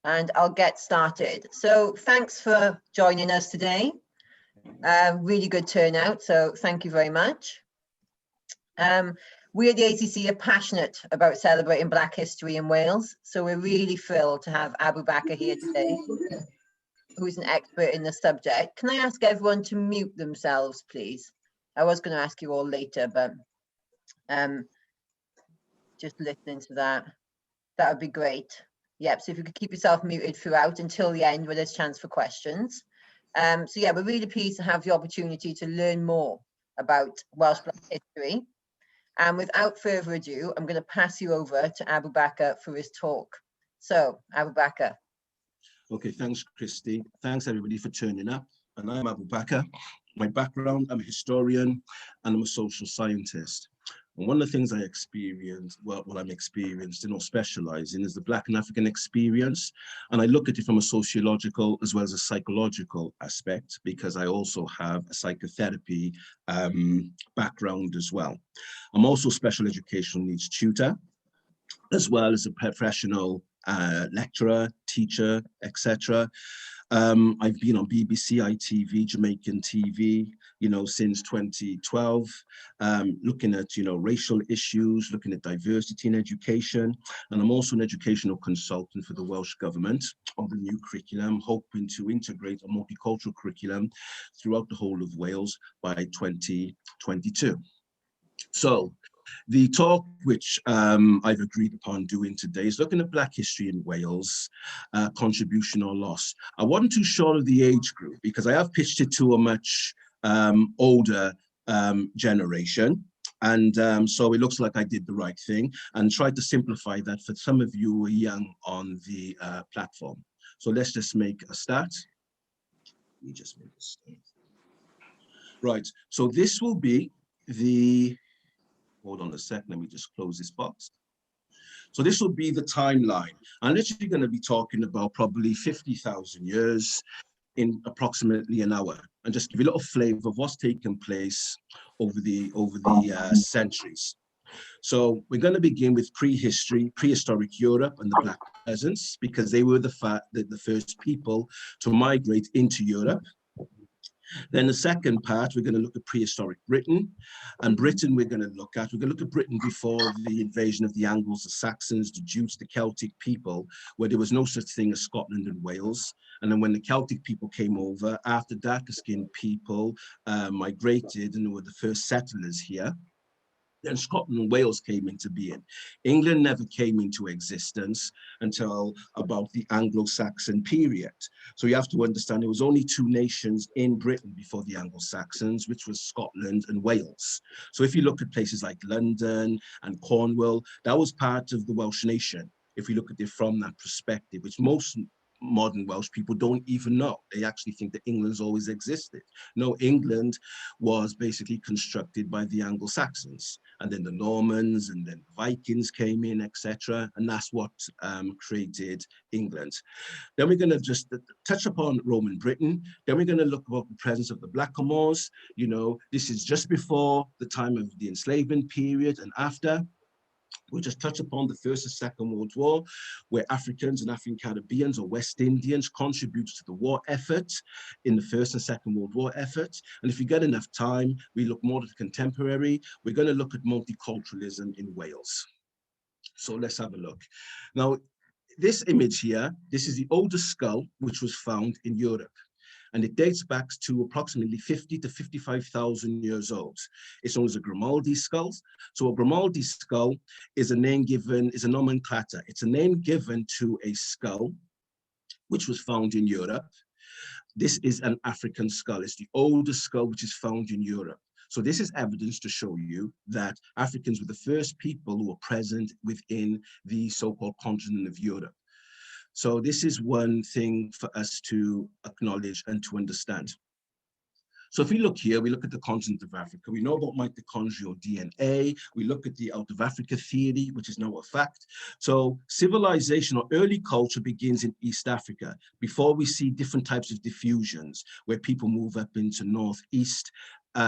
and I'll get started. So thanks for joining us today. Really good turnout, so thank you very much. We at the ACC are passionate about celebrating Black history in Wales, so we're really thrilled to have Abu Bakr here today, who's an expert in the subject. Can I ask everyone to mute themselves, please? I was going to ask you all later, but just listening to that would be great. Yep, so if you could keep yourself muted throughout until the end where there's chance for questions. So yeah, we're really pleased to have the opportunity to learn more about Welsh Black history. And without further ado, I'm going to pass you over to Abu Bakr for his talk. So, Abu Bakr. Okay, thanks, Christy. Thanks, everybody, for turning up. And I'm Abu Bakr. My background, I'm a historian and I'm a social scientist. And one of the things I experienced, I'm experienced in or specialize in, is the Black and African experience. And I look at it from a sociological as well as a psychological aspect, because I also have a psychotherapy background as well. I'm also a special educational needs tutor, as well as a professional lecturer, teacher, etc. I've been on BBC, ITV, Jamaican TV, since 2012, looking at, racial issues, looking at diversity in education. And I'm also an educational consultant for the Welsh government on the new curriculum, hoping to integrate a multicultural curriculum throughout the whole of Wales by 2022. So, the talk which I've agreed upon doing today is looking at Black history in Wales, contribution or loss. I wasn't too sure of the age group because I have pitched it to a much older generation. And so it looks like I did the right thing and tried to simplify that for some of you who are young on the platform. So let's just make a start. Let me just make a start. Right, so this will be the... Hold on a second, let me just close this box. So this will be the timeline. I'm literally going to be talking about probably 50,000 years in approximately an hour, and just give you a little flavor of what's taken place over the centuries. So we're going to begin with prehistoric Europe and the Black peasants, because they were the first people to migrate into Europe. Then the second part, we're going to look at prehistoric Britain. And Britain we're going to look at Britain before the invasion of the Angles, the Saxons, the Jutes, the Celtic people, where there was no such thing as Scotland and Wales. And then when the Celtic people came over, after darker skinned people migrated and were the first settlers here, then Scotland and Wales came into being. England never came into existence until about the Anglo-Saxon period. So you have to understand there was only two nations in Britain before the Anglo-Saxons, which was Scotland and Wales. So if you look at places like London and Cornwall, that was part of the Welsh nation, if we look at it from that perspective, which most modern Welsh people don't even know. They actually think that England's always existed. No, England was basically constructed by the Anglo-Saxons, and then the Normans, and then the Vikings came in, etc. And that's what created England. Then we're going to just touch upon Roman Britain. Then we're going to look about the presence of the Blackamoors. This is just before the time of the enslavement period and after. We'll just touch upon the First and Second World War, where Africans and African Caribbeans or West Indians contributed to the war effort in the First and Second World War effort. And if we get enough time, we look more at the contemporary. We're going to look at multiculturalism in Wales. So let's have a look. Now, this image here, this is the oldest skull which was found in Europe. And it dates back to approximately 50 to 55,000 years old. It's known as a Grimaldi skull. So a Grimaldi skull is a nomenclature. It's a name given to a skull which was found in Europe. This is an African skull. It's the oldest skull which is found in Europe. So this is evidence to show you that Africans were the first people who were present within the so-called continent of Europe. So this is one thing for us to acknowledge and to understand. So if we look here, we look at the continent of Africa. We know about mitochondrial DNA. We look at the out of Africa theory, which is now a fact. So civilization or early culture begins in East Africa before we see different types of diffusions where people move up into Northeast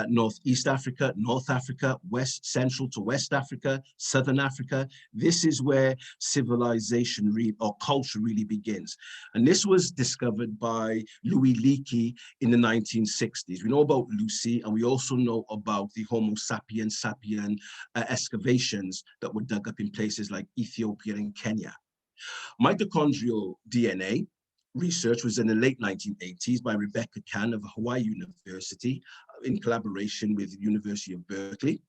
Northeast Africa, North Africa, Central to West Africa, Southern Africa. This is where civilization or culture really begins. And this was discovered by Louis Leakey in the 1960s. We know about Lucy, and we also know about the Homo sapiens sapien excavations that were dug up in places like Ethiopia and Kenya. Mitochondrial DNA research was in the late 1980s by Rebecca Kahn of Hawaii University in collaboration with the University of Berkeley.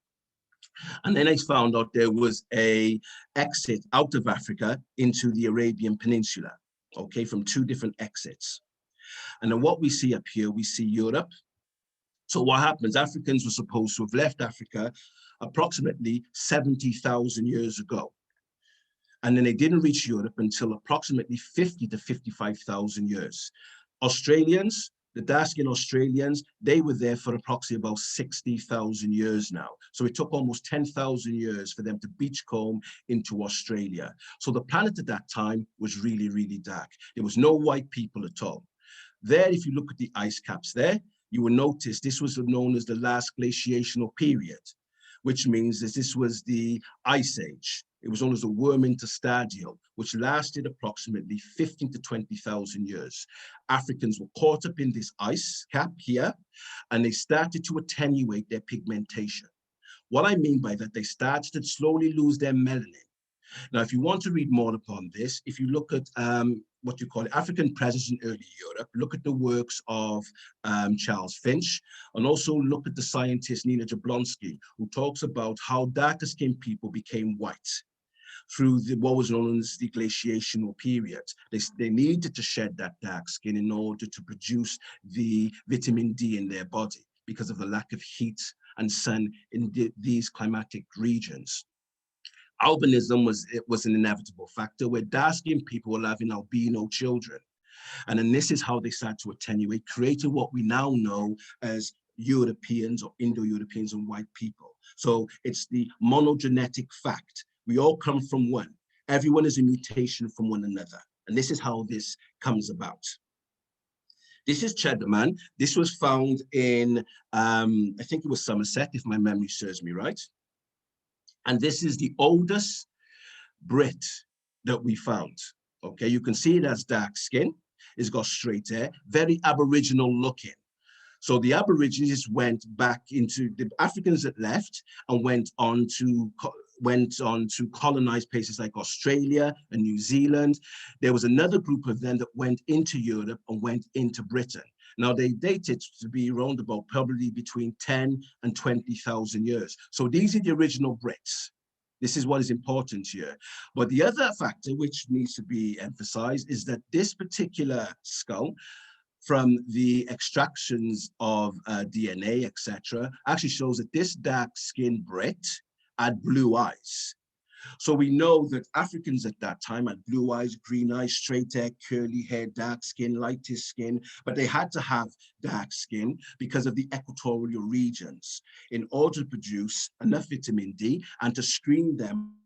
And then I found out there was an exit out of Africa into the Arabian Peninsula, okay, from two different exits. And then what we see up here, we see Europe. So what happens, Africans were supposed to have left Africa approximately 70,000 years ago. And then they didn't reach Europe until approximately 50 to 55,000 years. Australians, the dark-skinned Australians, they were there for approximately about 60,000 years now. So it took almost 10,000 years for them to beachcomb into Australia. So the planet at that time was really, really dark. There was no white people at all. There, if you look at the ice caps there, you will notice this was known as the last glaciational period, which means that this was the Ice Age. It was known as the Warm Interstadial, which lasted approximately 15 to 20,000 years. Africans were caught up in this ice cap here, and they started to attenuate their pigmentation. What I mean by that, they started to slowly lose their melanin. Now, if you want to read more upon this, if you look at what you call African presence in early Europe, look at the works of Charles Finch, and also look at the scientist Nina Jablonski, who talks about how darker skinned people became white through what was known as the glaciational period. They needed to shed that dark skin in order to produce the vitamin D in their body because of the lack of heat and sun in these climatic regions. Albinism was an inevitable factor where dark-skinned people were having albino children. And then this is how they started to attenuate, creating what we now know as Europeans or Indo-Europeans and white people. So it's the monogenetic fact. We all come from one. Everyone is a mutation from one another. And this is how this comes about. This is Cheddarman. This was found in, I think it was Somerset, if my memory serves me right. And this is the oldest Brit that we found. Okay, you can see it has dark skin. It's got straight hair, very Aboriginal looking. So the Aborigines went back into the Africans that left and went on to colonize places like Australia and New Zealand. There was another group of them that went into Europe and went into Britain. Now they date it to be around about probably between 10 and 20,000 years. So these are the original Brits. This is what is important here. But the other factor which needs to be emphasized is that this particular skull, from the extractions of DNA, etc., actually shows that this dark-skinned Brit had blue eyes. So we know that Africans at that time had blue eyes, green eyes, straight hair, curly hair, dark skin, lightish skin, but they had to have dark skin because of the equatorial regions in order to produce enough vitamin D and to screen them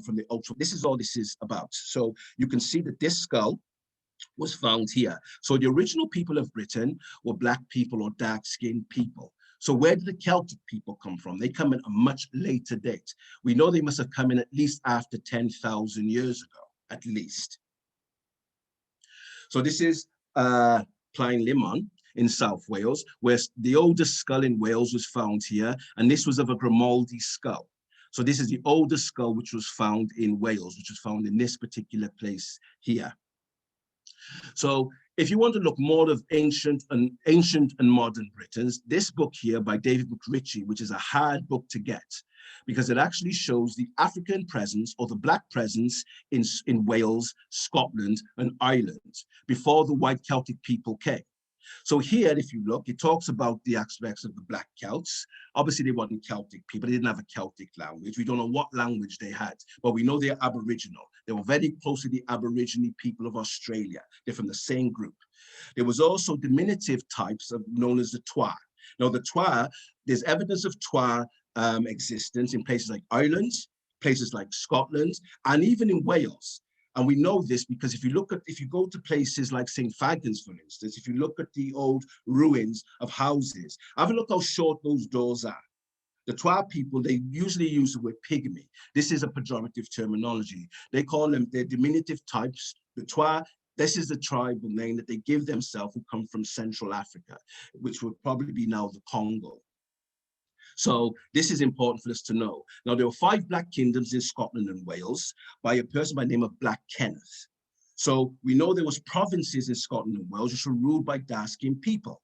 from the ultra. This is all this is about. So you can see that this skull was found here. So the original people of Britain were black people or dark-skinned people. So where did the Celtic people come from? They come in a much later date. We know they must have come in at least after 10,000 years ago, at least. So this is Plain Limon in South Wales, where the oldest skull in Wales was found here, and this was of a Grimaldi skull. So this is the oldest skull which was found in Wales, which was found in this particular place here. So if you want to look more of ancient and modern Britons, this book here by David McRitchie, which is a hard book to get, because it actually shows the African presence or the black presence in Wales, Scotland, and Ireland before the white Celtic people came. So here, if you look, it talks about the aspects of the Black Celts. Obviously, they weren't Celtic people. They didn't have a Celtic language. We don't know what language they had, but we know they're Aboriginal. They were very close to the Aborigine people of Australia. They're from the same group. There was also diminutive types known as the Twa. Now, the Twa, there's evidence of Twa existence in places like Ireland, places like Scotland, and even in Wales. And we know this because if you go to places like St. Fagans, for instance, if you look at the old ruins of houses, have a look how short those doors are. The Twa people, they usually use the word pygmy. This is a pejorative terminology. They call them their diminutive types. The Twa, this is the tribal name that they give themselves, who come from Central Africa, which would probably be now the Congo. So this is important for us to know. Now, there were 5 black kingdoms in Scotland and Wales by a person by the name of Black Kenneth. So we know there was provinces in Scotland and Wales which were ruled by dark-skinned people.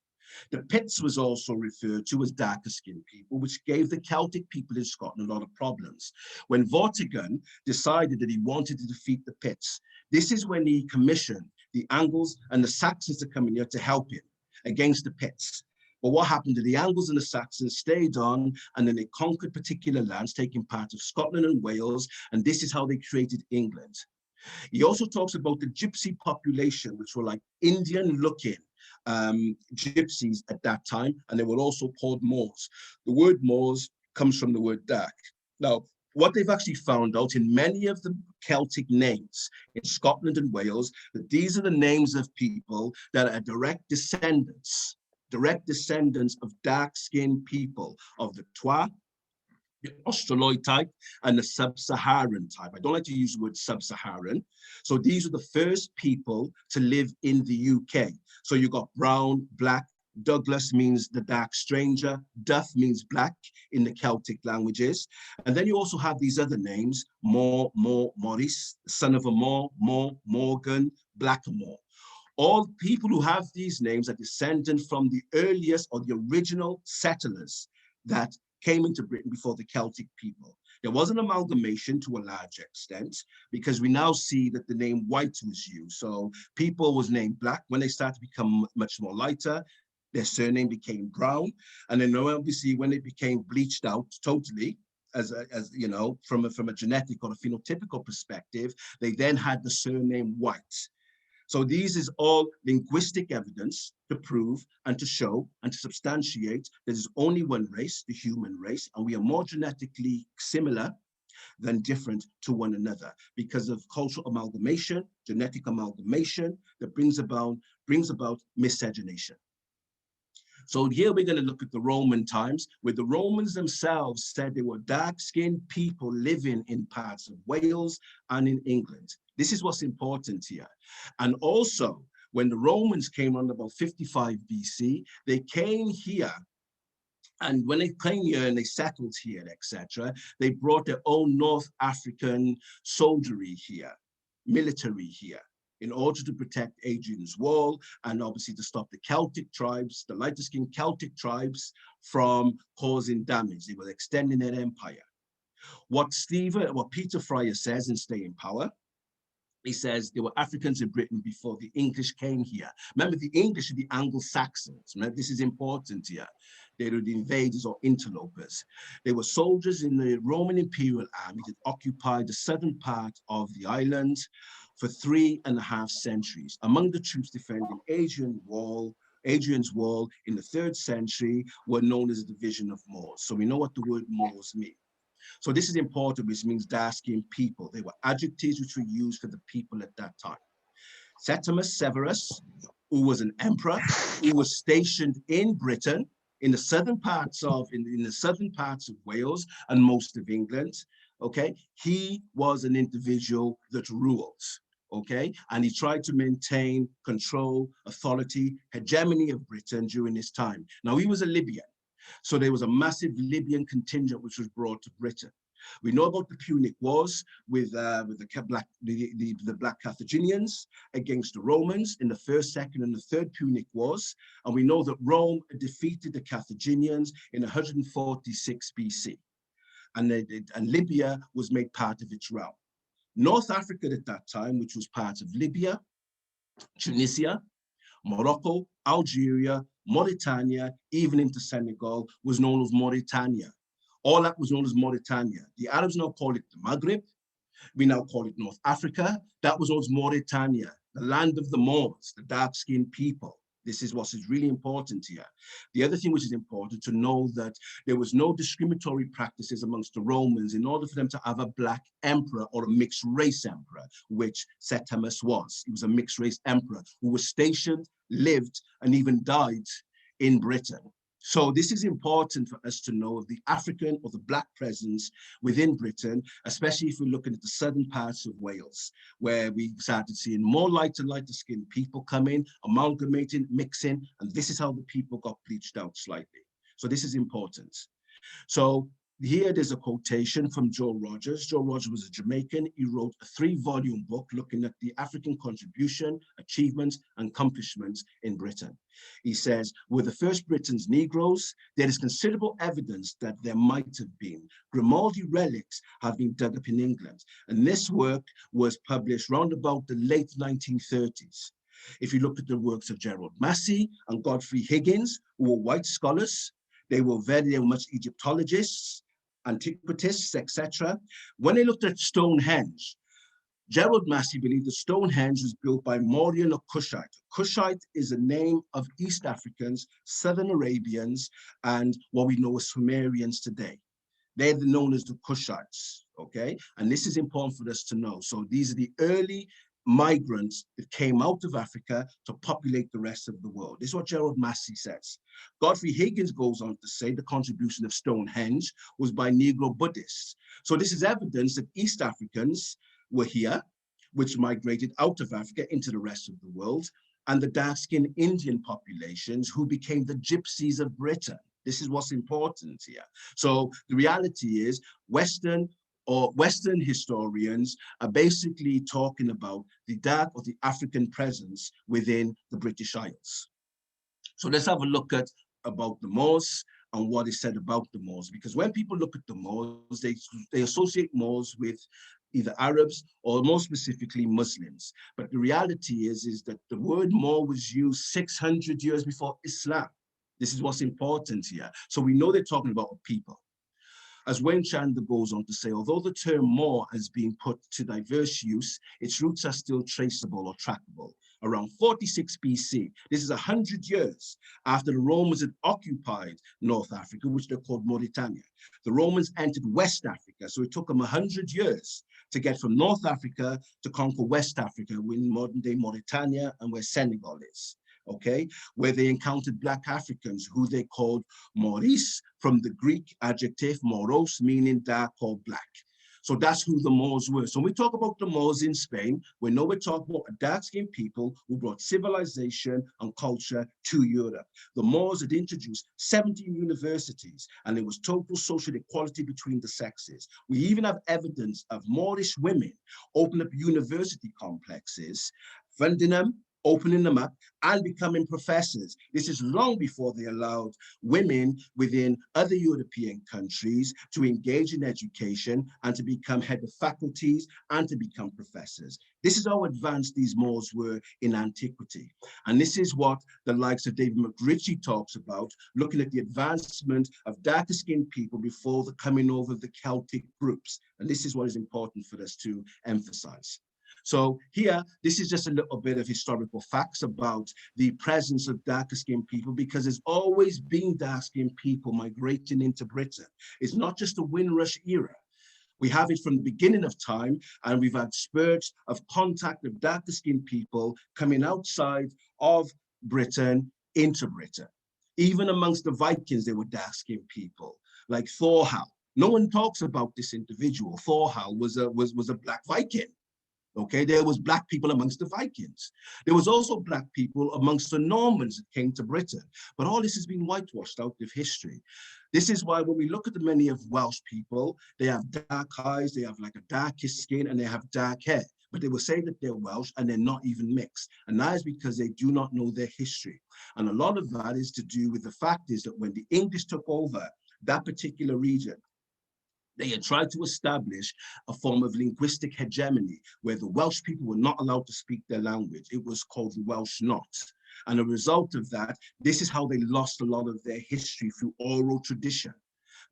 The Picts was also referred to as darker-skinned people, which gave the Celtic people in Scotland a lot of problems. When Vortigern decided that he wanted to defeat the Picts, this is when he commissioned the Angles and the Saxons to come in here to help him against the Picts. But what happened to the Angles and the Saxons stayed on, and then they conquered particular lands, taking part of Scotland and Wales, and this is how they created England. He also talks about the gypsy population, which were like Indian-looking gypsies at that time, and they were also called Moors. The word Moors comes from the word dark. Now, what they've actually found out in many of the Celtic names in Scotland and Wales, that these are the names of people that are direct descendants of dark-skinned people of the Twa, the Australoid type, and the Sub-Saharan type. I don't like to use the word Sub-Saharan. So these are the first people to live in the UK. So you got brown, black. Douglas means the dark stranger. Duff means black in the Celtic languages. And then you also have these other names: Maurice, son of a Morgan, Blackamoor. All people who have these names are descendant from the earliest or the original settlers that came into Britain before the Celtic people. There was an amalgamation to a large extent, because we now see that the name white was used. So people was named black. When they started to become much more lighter, their surname became brown. And then obviously when it became bleached out totally, as you know, from a genetic or a phenotypical perspective, they then had the surname white. So these is all linguistic evidence to prove and to show and to substantiate there's only one race, the human race, and we are more genetically similar than different to one another because of cultural amalgamation, genetic amalgamation that brings about miscegenation. So here we're going to look at the Roman times, where the Romans themselves said they were dark-skinned people living in parts of Wales and in England. This is what's important here. And also, when the Romans came around about 55 BC, they came here. And when they came here and they settled here, etc., they brought their own North African soldiery here, military here, in order to protect Hadrian's Wall and obviously to stop the Celtic tribes, the lighter-skinned Celtic tribes, from causing damage. They were extending their empire. What Peter Fryer says in Stay in Power, he says there were Africans in Britain before the English came here. Remember, the English are the Anglo-Saxons. Remember, this is important here. They were the invaders or interlopers. They were soldiers in the Roman Imperial Army that occupied the southern part of the island for 3.5 centuries. Among the troops defending Hadrian's Wall in the 3rd century were known as the Division of Moors. So we know what the word Moors means. So this is important, which means dark-skinned people. They were adjectives which were used for the people at that time. Septimius Severus, who was an emperor, who was stationed in Britain, in the southern parts of Wales and most of England, okay? He was an individual that ruled, okay? And he tried to maintain control, authority, hegemony of Britain during his time. Now, he was a Libyan. So there was a massive Libyan contingent which was brought to Britain. We know about the Punic Wars with the Black Carthaginians against the Romans in the 1st, 2nd, and the 3rd Punic Wars. And we know that Rome defeated the Carthaginians in 146 BC. And Libya was made part of its realm. North Africa at that time, which was part of Libya, Tunisia, Morocco, Algeria, Mauritania, even into Senegal, was known as Mauritania. All that was known as Mauritania. The Arabs now call it the Maghreb. We now call it North Africa. That was known as Mauritania, the land of the Moors, the dark-skinned people. This is what is really important here. The other thing which is important to know that there was no discriminatory practices amongst the Romans in order for them to have a black emperor or a mixed race emperor, which Septimius was. He was a mixed race emperor who was stationed, lived, and even died in Britain. So this is important for us to know of the African or the black presence within Britain, especially if we're looking at the southern parts of Wales, where we started seeing more lighter skinned people come in, amalgamating, mixing, and this is how the people got bleached out slightly. So this is important. So here there's a quotation from Joe Rogers. Joe Rogers was a Jamaican. He wrote a 3-volume book looking at the African contribution, achievements, and accomplishments in Britain. He says, with the first Britons Negroes, there is considerable evidence that there might have been. Grimaldi relics have been dug up in England, and this work was published round about the late 1930s. If you look at the works of Gerald Massey and Godfrey Higgins, who were white scholars, they were much Egyptologists, antiquists, etc. When they looked at Stonehenge, Gerald Massey believed that Stonehenge was built by Mauryan or Kushite. Kushite is a name of East Africans, Southern Arabians, and what we know as Sumerians today. They're known as the Kushites, okay? And this is important for us to know. So these are the early migrants that came out of Africa to populate the rest of the world. This is what Gerald Massey says. Godfrey Higgins goes on to say the contribution of Stonehenge was by Negro Buddhists. So this is evidence that East Africans were here, which migrated out of Africa into the rest of the world, and the dark-skinned Indian populations who became the gypsies of Britain. This is what's important here. So the reality is Western historians are basically talking about the dark or the African presence within the British Isles. So let's have a look at about the Moors and what is said about the Moors, because when people look at the Moors, they associate Moors with either Arabs or more specifically Muslims. But the reality is that the word Moor was used 600 years before Islam. This is what's important here. So we know they're talking about a people. As Wayne Chandler goes on to say, although the term Moor has been put to diverse use, its roots are still traceable or trackable. Around 46 BC, this is 100 years after the Romans had occupied North Africa, which they're called Mauritania. The Romans entered West Africa, so it took them 100 years to get from North Africa to conquer West Africa, in modern-day Mauritania and where Senegal is. Okay, where they encountered Black Africans who they called Maurice, from the Greek adjective moros, meaning dark or black. So that's who the Moors were. So when we talk about the Moors in Spain, we know we're talking about dark-skinned people who brought civilization and culture to Europe. The Moors had introduced 17 universities, and there was total social equality between the sexes. We even have evidence of Moorish women opening up university complexes, funding them, opening them up, and becoming professors. This is long before they allowed women within other European countries to engage in education and to become head of faculties and to become professors. This is how advanced these Moors were in antiquity. And this is what the likes of David McRitchie talks about, looking at the advancement of darker skinned people before the coming over of the Celtic groups. And this is what is important for us to emphasize. So here, this is just a little bit of historical facts about the presence of darker skinned people, because there's always been dark skinned people migrating into Britain. It's not just the Windrush era. We have it from the beginning of time, and we've had spurts of contact of darker skinned people coming outside of Britain into Britain. Even amongst the Vikings, there were dark skinned people, like Thorhall. No one talks about this individual. Thorhall was a Black Viking. Okay, there was Black people amongst the Vikings. There was also Black people amongst the Normans that came to Britain. But all this has been whitewashed out of history. This is why when we look at the many of Welsh people, they have dark eyes, they have like a darkish skin, and they have dark hair. But they will say that they're Welsh and they're not even mixed. And that is because they do not know their history. And a lot of that is to do with the fact is that when the English took over that particular region, they had tried to establish a form of linguistic hegemony where the Welsh people were not allowed to speak their language. It was called the Welsh Not. And a result of that, this is how they lost a lot of their history through oral tradition.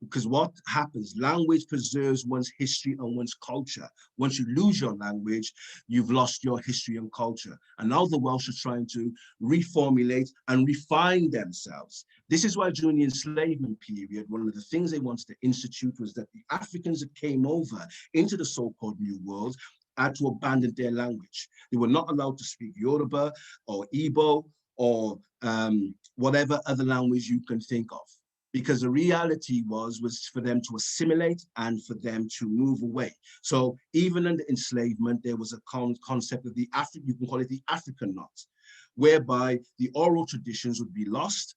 Because what happens, language preserves one's history and one's culture. Once you lose your language, you've lost your history and culture. And now the Welsh are trying to reformulate and refine themselves. This is why during the enslavement period, one of the things they wanted to institute was that the Africans that came over into the so-called New World had to abandon their language. They were not allowed to speak Yoruba or Igbo or whatever other language you can think of. Because the reality was for them to assimilate and for them to move away. So even under enslavement, there was a concept of you can call it the African knot, whereby the oral traditions would be lost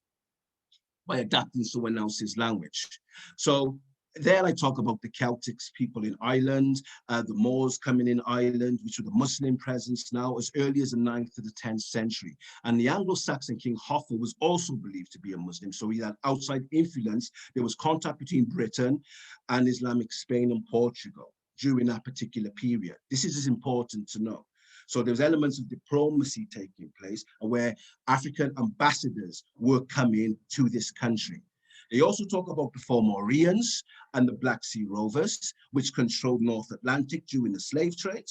by adapting someone else's language. So there I talk about the Celtic people in Ireland, the Moors coming in Ireland, which were the Muslim presence now as early as the 9th to the 10th century. And the Anglo-Saxon King Hoffa was also believed to be a Muslim. So he had outside influence. There was contact between Britain and Islamic Spain and Portugal during that particular period. This is important to know. So there's elements of diplomacy taking place where African ambassadors were coming to this country. They also talk about the Fomorians and the Black Sea Rovers, which controlled North Atlantic during the slave trade.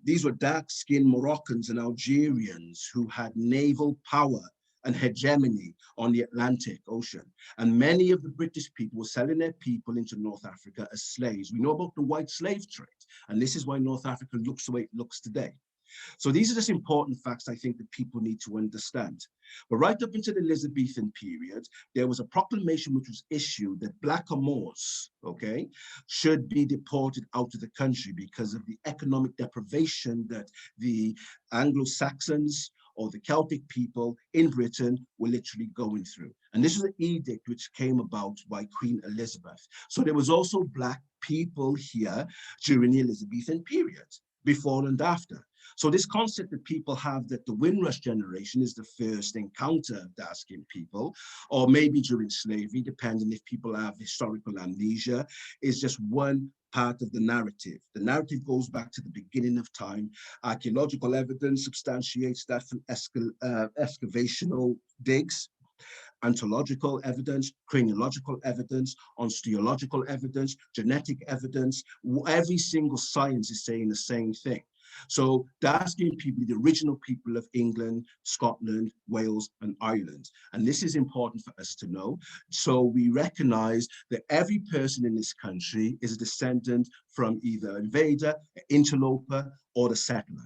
These were dark-skinned Moroccans and Algerians who had naval power and hegemony on the Atlantic Ocean. And many of the British people were selling their people into North Africa as slaves. We know about the white slave trade, and this is why North Africa looks the way it looks today. So these are just important facts I think that people need to understand. But right up into the Elizabethan period, there was a proclamation which was issued that Black Moors, okay, should be deported out of the country because of the economic deprivation that the Anglo-Saxons or the Celtic people in Britain were literally going through. And this was an edict which came about by Queen Elizabeth. So there was also Black people here during the Elizabethan period, before and after. So this concept that people have that the Windrush generation is the first encounter of dark-skinned people, or maybe during slavery, depending if people have historical amnesia, is just one part of the narrative. The narrative goes back to the beginning of time. Archaeological evidence substantiates that from excavational digs, ontological evidence, craniological evidence, osteological evidence, genetic evidence. Every single science is saying the same thing. So dark-skinned people, the original people of England, Scotland, Wales, and Ireland. And this is important for us to know. So we recognize that every person in this country is a descendant from either invader, interloper, or the settler.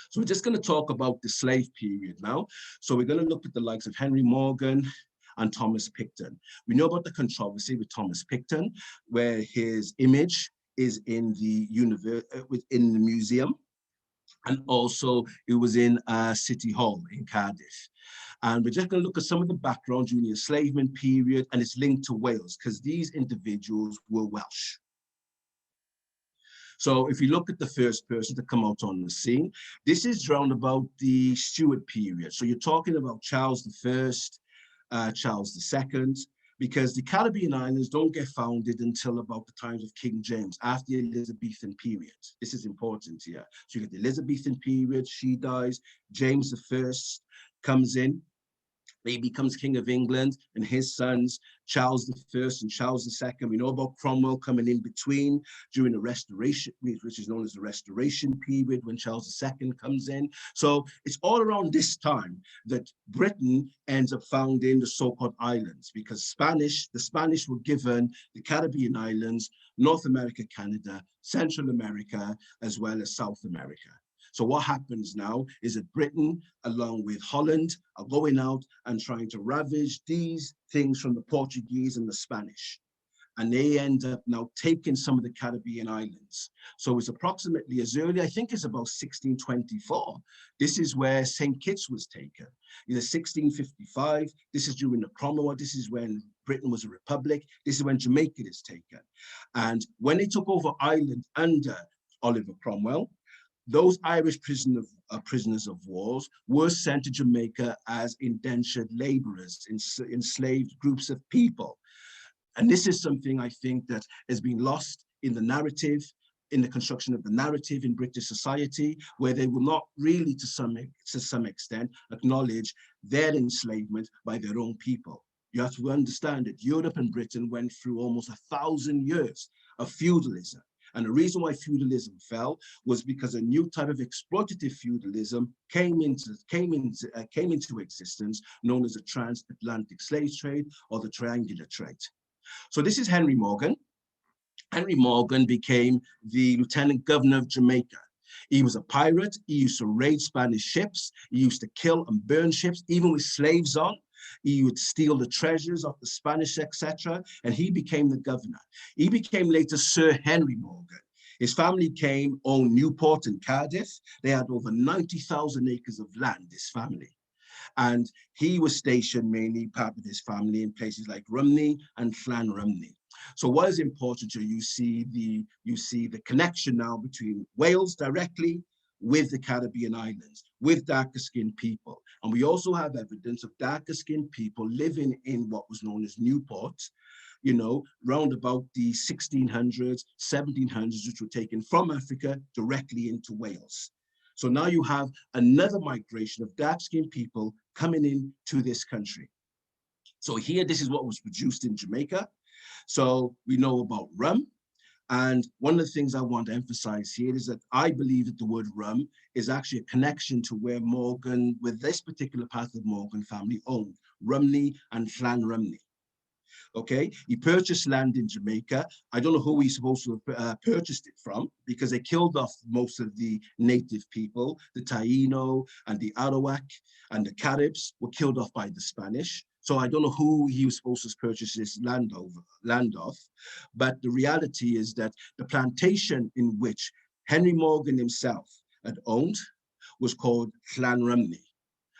So we're just going to talk about the slave period now. So we're going to look at the likes of Henry Morgan and Thomas Picton. We know about the controversy with Thomas Picton, where his image is in the within the museum, and also it was in City Hall in Cardiff. And we're just going to look at some of the background during the enslavement period, and it's linked to Wales because these individuals were Welsh. So if you look at the first person to come out on the scene, this is round about the Stuart period. So you're talking about Charles I, Charles II, because the Caribbean islands don't get founded until about the times of King James, after the Elizabethan period. This is important here. So you get the Elizabethan period, she dies, James I comes in, he becomes King of England, and his sons, Charles I and Charles II. We know about Cromwell coming in between during the Restoration, which is known as the Restoration period, when Charles II comes in. So it's all around this time that Britain ends up founding the so-called islands, because the Spanish were given the Caribbean islands, North America, Canada, Central America, as well as South America. So what happens now is that Britain, along with Holland, are going out and trying to ravage these things from the Portuguese and the Spanish. And they end up now taking some of the Caribbean islands. So it's approximately as early, I think it's about 1624. This is where St. Kitts was taken. In 1655, this is during the Cromwell, this is when Britain was a republic, this is when Jamaica is taken. And when they took over Ireland under Oliver Cromwell, those Irish prisoners of war were sent to Jamaica as indentured laborers, enslaved groups of people. And this is something I think that has been lost in the narrative, in the construction of the narrative in British society, where they will not really, to some extent, acknowledge their enslavement by their own people. You have to understand that Europe and Britain went through almost 1,000 years of feudalism. And the reason why feudalism fell was because a new type of exploitative feudalism came into existence, known as the transatlantic slave trade or the triangular trade. So this is Henry Morgan. Henry Morgan became the Lieutenant Governor of Jamaica. He was a pirate. He used to raid Spanish ships. He used to kill and burn ships, even with slaves on. He would steal the treasures of the Spanish, etc. And he became the governor. He became later Sir Henry Morgan. His family owned Newport and Cardiff. They had over 90,000 acres of land, this family. And he was stationed mainly, part of his family, in places like Rumney and Llanrumney. So what is important to you see the connection now between Wales directly with the Caribbean islands, with darker skinned people. And we also have evidence of darker skinned people living in what was known as Newport, you know, round about the 1600s, 1700s, which were taken from Africa directly into Wales. So now you have another migration of dark-skinned people coming into this country. So here, this is what was produced in Jamaica. So we know about rum. And one of the things I want to emphasize here is that I believe that the word rum is actually a connection to where Morgan, with this particular part of the Morgan family, owned Rumney and Llanrumney. Okay, he purchased land in Jamaica. I don't know who he's supposed to have purchased it from, because they killed off most of the native people. The Taino and the Arawak and the Caribs were killed off by the Spanish. So I don't know who he was supposed to purchase this land off. But the reality is that the plantation in which Henry Morgan himself had owned was called Llanrumney.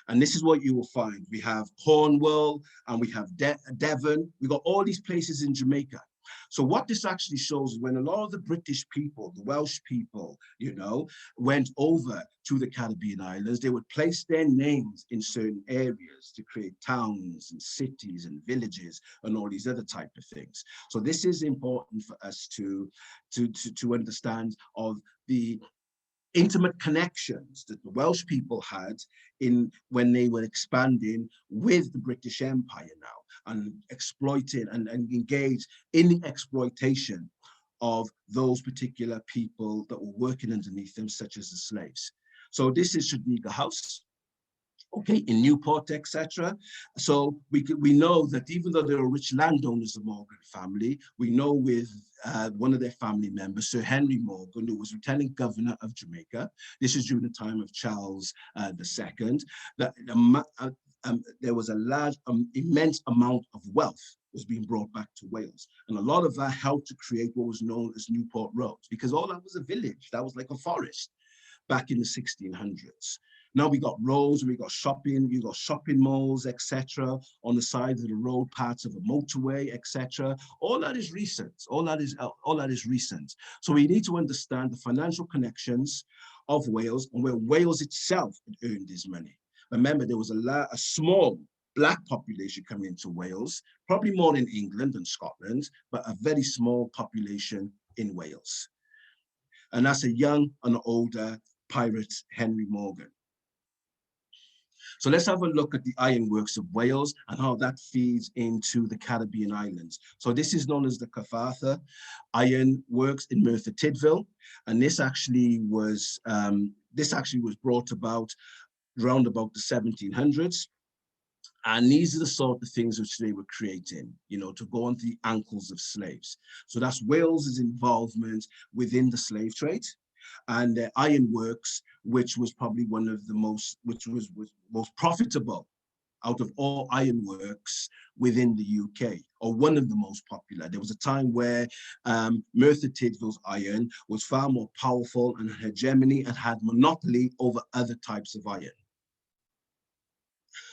And this is what you will find. We have Cornwall and we have Devon. We got all these places in Jamaica. So what this actually shows is when a lot of the British people, the Welsh people, you know, went over to the Caribbean islands, they would place their names in certain areas to create towns and cities and villages and all these other type of things. So this is important for us to understand of the intimate connections that the Welsh people had when they were expanding with the British Empire now, and exploiting and engaged in the exploitation of those particular people that were working underneath them, such as the slaves. So this is Shadiga House, okay, in Newport, etc. So we know that even though they were rich landowners, the Morgan family, we know with one of their family members, Sir Henry Morgan, who was Lieutenant Governor of Jamaica. This is during the time of Charles II, that there was a large, immense amount of wealth was being brought back to Wales. And a lot of that helped to create what was known as Newport Roads, because all that was a village, that was like a forest back in the 1600s. Now we got roads, we got shopping malls, etc. on the side of the road, parts of a motorway, etc. All that is recent. All that is recent. So we need to understand the financial connections of Wales and where Wales itself had earned its money. Remember, there was a small Black population coming into Wales, probably more in England and Scotland, but a very small population in Wales. And that's a young and older pirate, Henry Morgan. So let's have a look at the ironworks of Wales and how that feeds into the Caribbean islands. So this is known as the Cyfarthfa Ironworks in Merthyr Tydfil, and this actually was brought about around about the 1700s. And these are the sort of things which they were creating, you know, to go on the ankles of slaves. So that's Wales's involvement within the slave trade. And the ironworks, which was probably one of the most profitable out of all ironworks within the UK, or one of the most popular. There was a time where Merthyr Tydfil's iron was far more powerful and hegemony and had monopoly over other types of iron.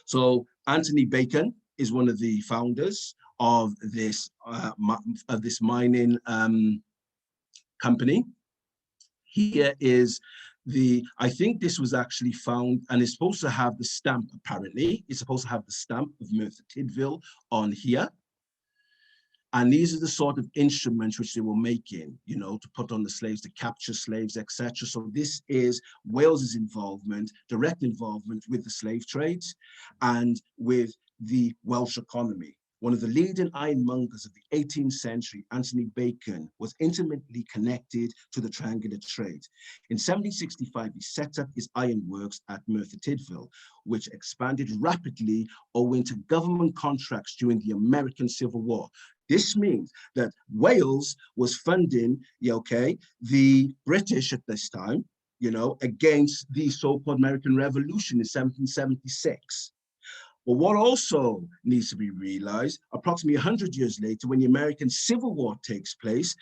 So Anthony Bacon is one of the founders of this mining company. Here is I think this was actually found, and it's supposed to have the stamp, apparently. It's supposed to have the stamp of Merthyr Tydfil on here. And these are the sort of instruments which they were making, you know, to put on the slaves, to capture slaves, etc. So this is Wales's involvement, direct involvement with the slave trades and with the Welsh economy. one of the leading ironmongers of the 18th century, Anthony Bacon, was intimately connected to the triangular trade. In 1765, he set up his ironworks at Merthyr Tydfil, which expanded rapidly owing to government contracts during the American Civil War. This means that Wales was funding, the British at this time, against the so-called American Revolution in 1776. But what also needs to be realized, approximately 100 years later, when the American Civil War takes place,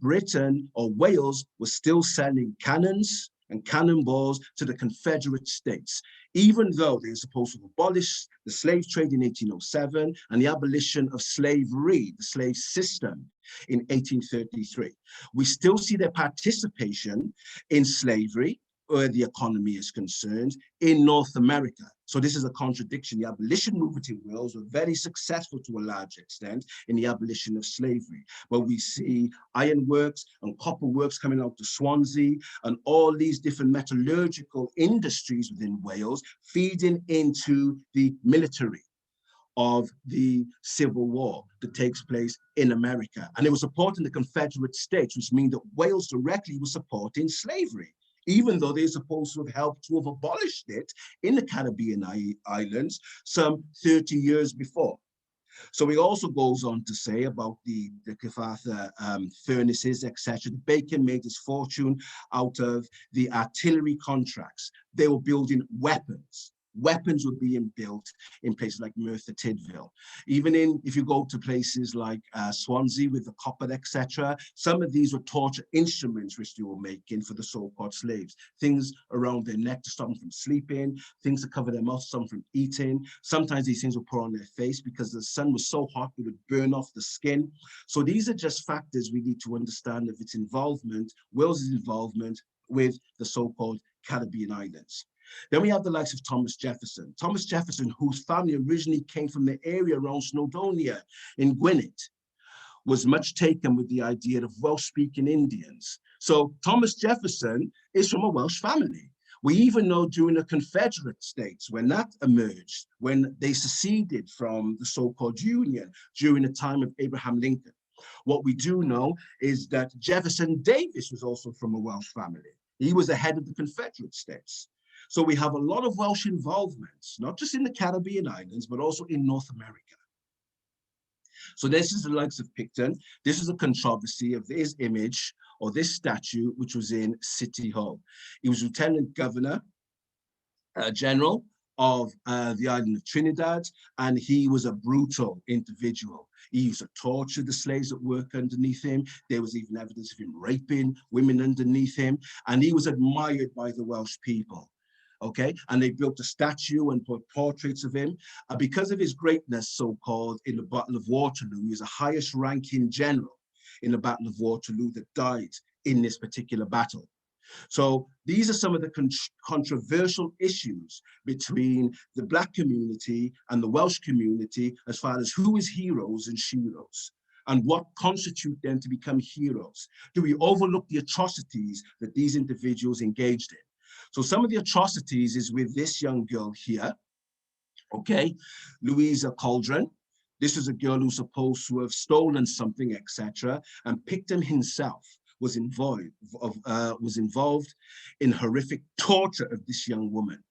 Britain or Wales was still sending cannons and cannonballs to the Confederate States, even though they were supposed to abolish the slave trade in 1807 and the abolition of slavery, the slave system, in 1833. We still see their participation in slavery, where the economy is concerned, in North America. So this is a contradiction. The abolition movement in Wales were very successful to a large extent in the abolition of slavery. But we see ironworks and copper works coming out to Swansea and all these different metallurgical industries within Wales feeding into the military of the Civil War that takes place in America. And it was supporting the Confederate States, which means that Wales directly was supporting slavery, even though they're supposed to have helped to have abolished it in the Caribbean islands some 30 years before. So he also goes on to say about the Cyfarthfa furnaces, etc. Bacon made his fortune out of the artillery contracts. They were building weapons. Weapons were being built in places like Merthyr Tydfil. Even if you go to places like Swansea with the copper, etc., some of these were torture instruments which they were making for the so-called slaves. Things around their neck to stop them from sleeping, things to cover their mouth to stop them from eating. Sometimes these things were put on their face because the sun was so hot it would burn off the skin. So these are just factors we need to understand of its involvement, Wales's involvement with the so-called Caribbean islands. Then we have the likes of Thomas Jefferson. Thomas Jefferson, whose family originally came from the area around Snowdonia in Gwynedd, was much taken with the idea of Welsh-speaking Indians. So Thomas Jefferson is from a Welsh family. We even know during the Confederate States, when that emerged, when they seceded from the so-called Union during the time of Abraham Lincoln, what we do know is that Jefferson Davis was also from a Welsh family. He was the head of the Confederate States. So we have a lot of Welsh involvements, not just in the Caribbean islands, but also in North America. So this is the likes of Picton. This is a controversy of this image or this statue, which was in City Hall. He was Lieutenant Governor General of the island of Trinidad, and he was a brutal individual. He used to torture the slaves that work underneath him. There was even evidence of him raping women underneath him, and he was admired by the Welsh people. Okay, and they built a statue and put portraits of him. Because of his greatness, so-called, in the Battle of Waterloo, he was the highest ranking general in the Battle of Waterloo that died in this particular battle. So these are some of the controversial issues between the Black community and the Welsh community as far as who is heroes and sheroes, and what constitute them to become heroes. Do we overlook the atrocities that these individuals engaged in? So some of the atrocities is with this young girl here, okay, Louisa Cauldron. This is a girl who's supposed to have stolen something, etc. And Picton himself was involved in horrific torture of this young woman,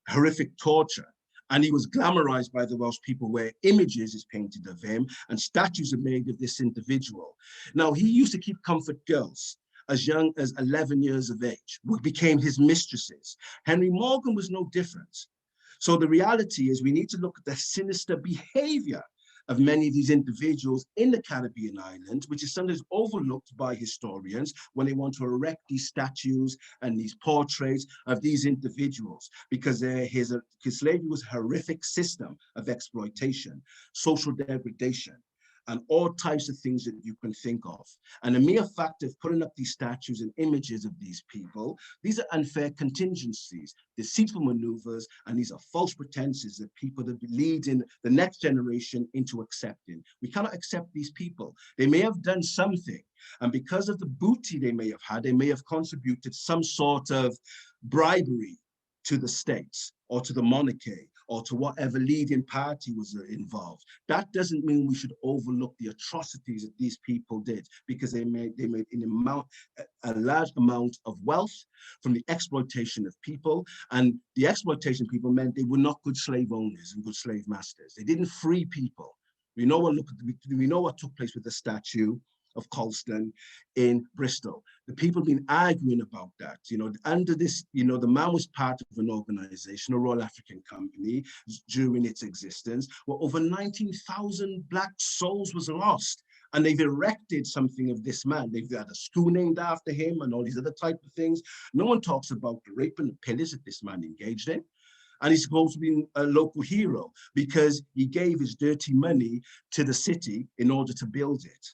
horrific torture. And he was glamorized by the Welsh people, where images is painted of him and statues are made of this individual. Now, he used to keep comfort girls as young as 11 years of age, who became his mistresses. Henry Morgan was no different. So the reality is we need to look at the sinister behavior of many of these individuals in the Caribbean islands, which is sometimes overlooked by historians when they want to erect these statues and these portraits of these individuals, because slavery was a horrific system of exploitation, social degradation, and all types of things that you can think of. And the mere fact of putting up these statues and images of these people, these are unfair contingencies, deceitful maneuvers, and these are false pretenses that people that lead in the next generation into accepting. We cannot accept these people. They may have done something, and because of the booty they may have had, they may have contributed some sort of bribery to the states or to the monarchy or to whatever leading party was involved. That doesn't mean we should overlook the atrocities that these people did, because they made a large amount of wealth from the exploitation of people. And the exploitation of people meant they were not good slave owners and good slave masters. They didn't free people. We know what took place with the statue of Colston in Bristol. The people have been arguing about that. Under this, the man was part of an organization, a Royal African Company, during its existence, where over 19,000 black souls was lost. And they've erected something of this man. They've had a school named after him and all these other type of things. No one talks about the rape and the pillage that this man engaged in. And he's supposed to be a local hero because he gave his dirty money to the city in order to build it.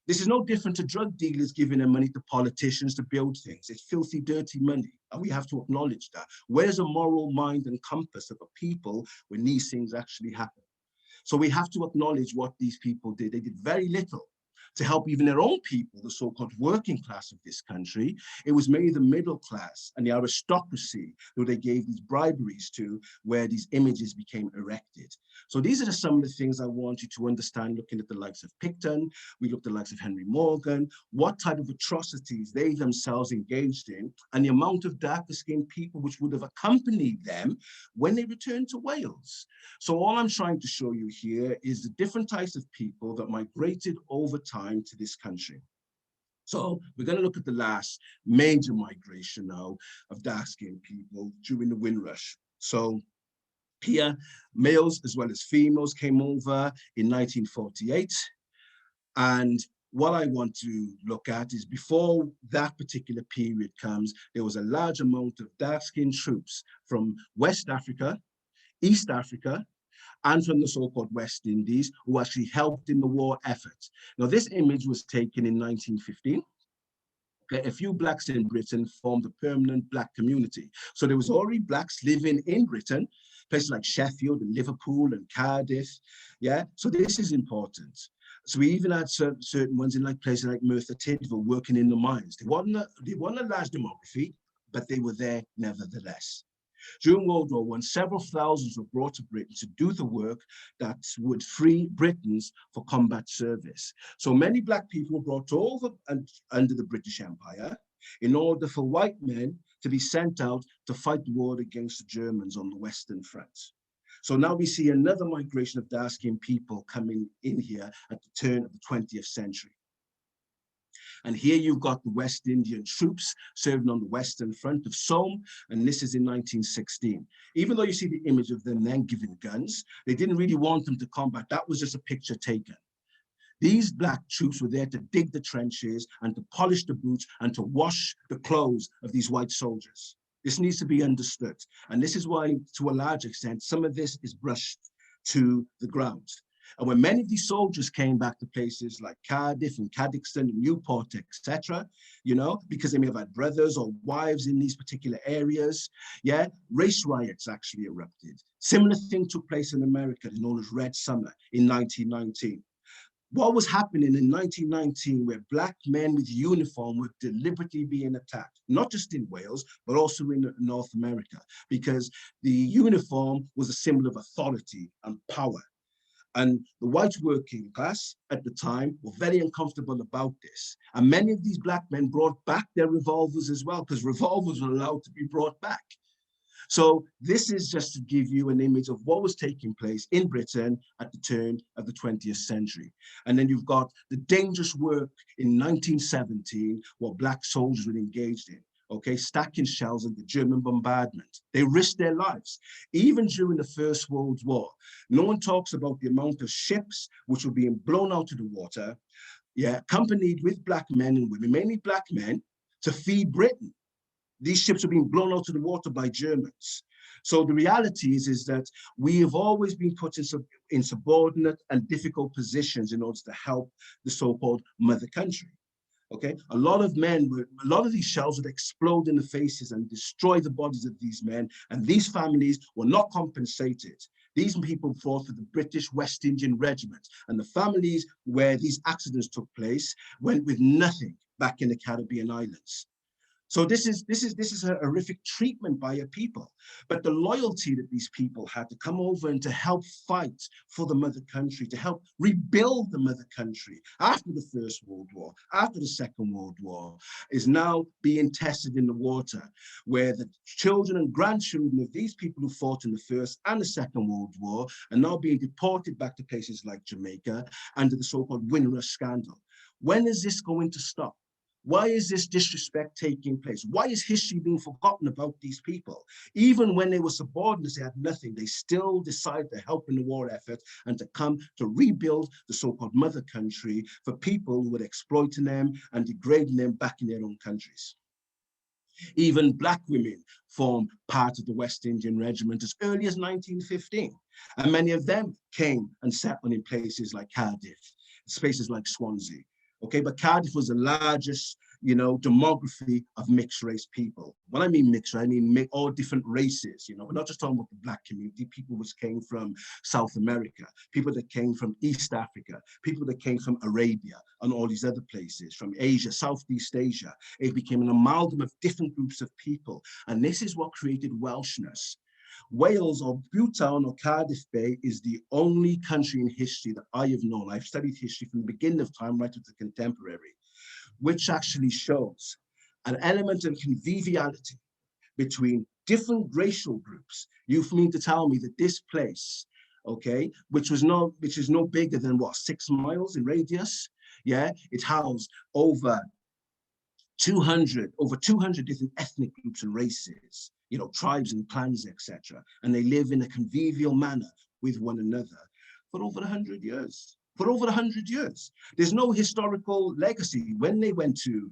This is no different to drug dealers giving their money to politicians to build things. It's filthy, dirty money, and we have to acknowledge that. Where's the moral mind and compass of a people when these things actually happen? So we have to acknowledge what these people did. They did very little to help even their own people, the so-called working class of this country. It was mainly the middle class and the aristocracy who they gave these briberies to, where these images became erected. So these are some of the things I want you to understand, looking at the likes of Picton. We looked at the likes of Henry Morgan, what type of atrocities they themselves engaged in, and the amount of darker-skinned people which would have accompanied them when they returned to Wales. So all I'm trying to show you here is the different types of people that migrated over time to this country. So we're going to look at the last major migration now of dark-skinned people during the Windrush. So here, males as well as females came over in 1948. And what I want to look at is, before that particular period comes, there was a large amount of dark-skinned troops from West Africa, East Africa, and from the so-called West Indies, who actually helped in the war effort. Now, this image was taken in 1915. A few blacks in Britain formed a permanent black community. So there was already blacks living in Britain, places like Sheffield and Liverpool and Cardiff. Yeah, so this is important. So we even had certain ones in places like Merthyr Tydfil working in the mines. They weren't a large demography, but they were there nevertheless. During World War I, several thousands were brought to Britain to do the work that would free Britons for combat service. So many black people were brought over under the British Empire in order for white men to be sent out to fight the war against the Germans on the Western Front. So now we see another migration of dark-skinned people coming in here at the turn of the 20th century. And here you've got the West Indian troops serving on the Western Front of Somme, and this is in 1916. Even though you see the image of them then given guns, they didn't really want them to combat. That was just a picture taken. These black troops were there to dig the trenches and to polish the boots and to wash the clothes of these white soldiers. This needs to be understood. And this is why, to a large extent, some of this is brushed to the ground. And when many of these soldiers came back to places like Cardiff and Caddixton and Newport, etc., because they may have had brothers or wives in these particular areas, race riots actually erupted. Similar thing took place in America, known as Red Summer in 1919. What was happening in 1919, where black men with uniform were deliberately being attacked, not just in Wales, but also in North America, because the uniform was a symbol of authority and power. And the white working class at the time were very uncomfortable about this. And many of these black men brought back their revolvers as well, because revolvers were allowed to be brought back. So this is just to give you an image of what was taking place in Britain at the turn of the 20th century. And then you've got the dangerous work in 1917, what black soldiers were engaged in. Stacking shells in the German bombardment. They risked their lives. Even during the First World War, no one talks about the amount of ships which were being blown out of the water, accompanied with black men and women, mainly black men, to feed Britain. These ships are being blown out of the water by Germans. So the reality is that we have always been put in subordinate and difficult positions in order to help the so-called mother country. A lot of these shells would explode in the faces and destroy the bodies of these men, and these families were not compensated. These people fought for the British West Indian Regiment, and the families where these accidents took place went with nothing back in the Caribbean islands. So this is a horrific treatment by a people, but the loyalty that these people had to come over and to help fight for the mother country, to help rebuild the mother country after the First World War, after the Second World War, is now being tested in the water, where the children and grandchildren of these people who fought in the First and the Second World War are now being deported back to places like Jamaica under the so-called Windrush scandal. When is this going to stop? Why is this disrespect taking place? Why is history being forgotten about these people? Even when they were subordinates, they had nothing. They still decided to help in the war effort and to come to rebuild the so-called mother country for people who were exploiting them and degrading them back in their own countries. Even Black women formed part of the West Indian Regiment as early as 1915. And many of them came and settled in places like Cardiff, places like Swansea. Okay, but Cardiff was the largest, demography of mixed race people. When I mean mixed, I mean all different races. We're not just talking about the Black community, people which came from South America, people that came from East Africa, people that came from Arabia and all these other places, from Asia, Southeast Asia. It became an amalgam of different groups of people. And this is what created Welshness. Wales, or Bhutan, or Cardiff Bay, is the only country in history that I have known. I've studied history from the beginning of time right up to contemporary, which actually shows an element of conviviality between different racial groups. You mean to tell me that this place, okay, which is no bigger than what, 6 miles in radius? Yeah, it housed over 200 different ethnic groups and races, tribes and clans, etc. And they live in a convivial manner with one another for over 100 years. For over 100 years. There's no historical legacy. When they went to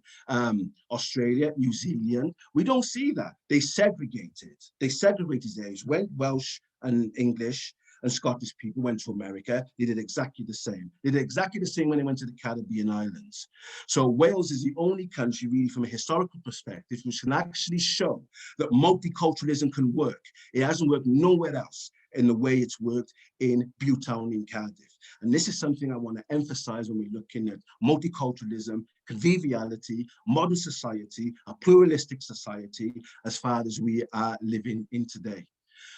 Australia, New Zealand, we don't see that. They segregated theirs. When Welsh and English and Scottish people went to America, they did exactly the same. They did exactly the same when they went to the Caribbean islands. So Wales is the only country, really, from a historical perspective, which can actually show that multiculturalism can work. It hasn't worked nowhere else in the way it's worked in Bhutan, in Cardiff. And this is something I want to emphasize when we're looking at multiculturalism, conviviality, modern society, a pluralistic society, as far as we are living in today.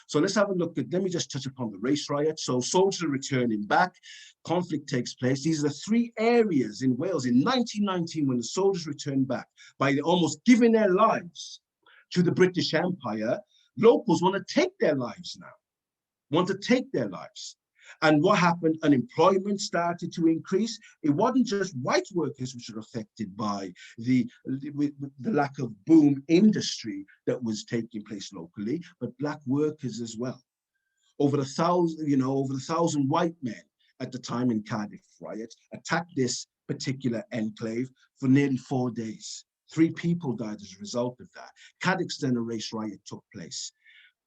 So let's have a look at, let me just touch upon the race riot. So soldiers are returning back, conflict takes place. These are the 3 areas in Wales in 1919 when the soldiers returned back by almost giving their lives to the British Empire. Locals want to take their lives now, And what happened? Unemployment started to increase. It wasn't just white workers which were affected by the lack of boom industry that was taking place locally, but Black workers as well. Over 1,000 white men at the time in Cardiff riot attacked this particular enclave for nearly 4 days. 3 people died as a result of that. Cadoxton, a race riot took place,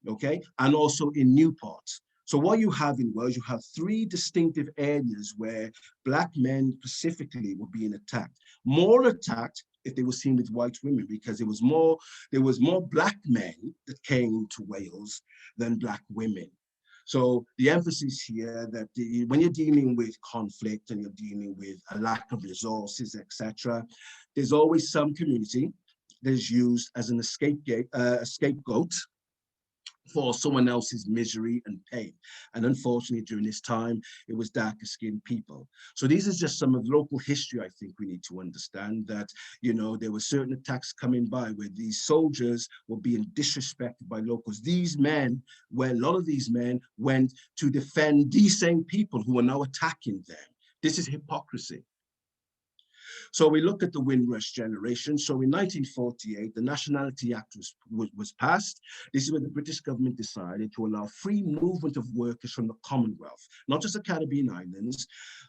okay? And also in Newport. So what you have in Wales, you have 3 distinctive areas where Black men specifically were being attacked. More attacked if they were seen with white women, because there was more Black men that came to Wales than Black women. So the emphasis here that when you're dealing with conflict and you're dealing with a lack of resources, etc., there's always some community that is used as an scapegoat for someone else's misery and pain. And unfortunately, during this time, it was darker skinned people. So these are just some of local history I think we need to understand, that, there were certain attacks coming by where these soldiers were being disrespected by locals. These men, where a lot of these men went to defend these same people who are now attacking them. This is hypocrisy. So we look at the Windrush generation. So in 1948, the Nationality Act was passed. This is when the British government decided to allow free movement of workers from the Commonwealth, not just the Caribbean islands,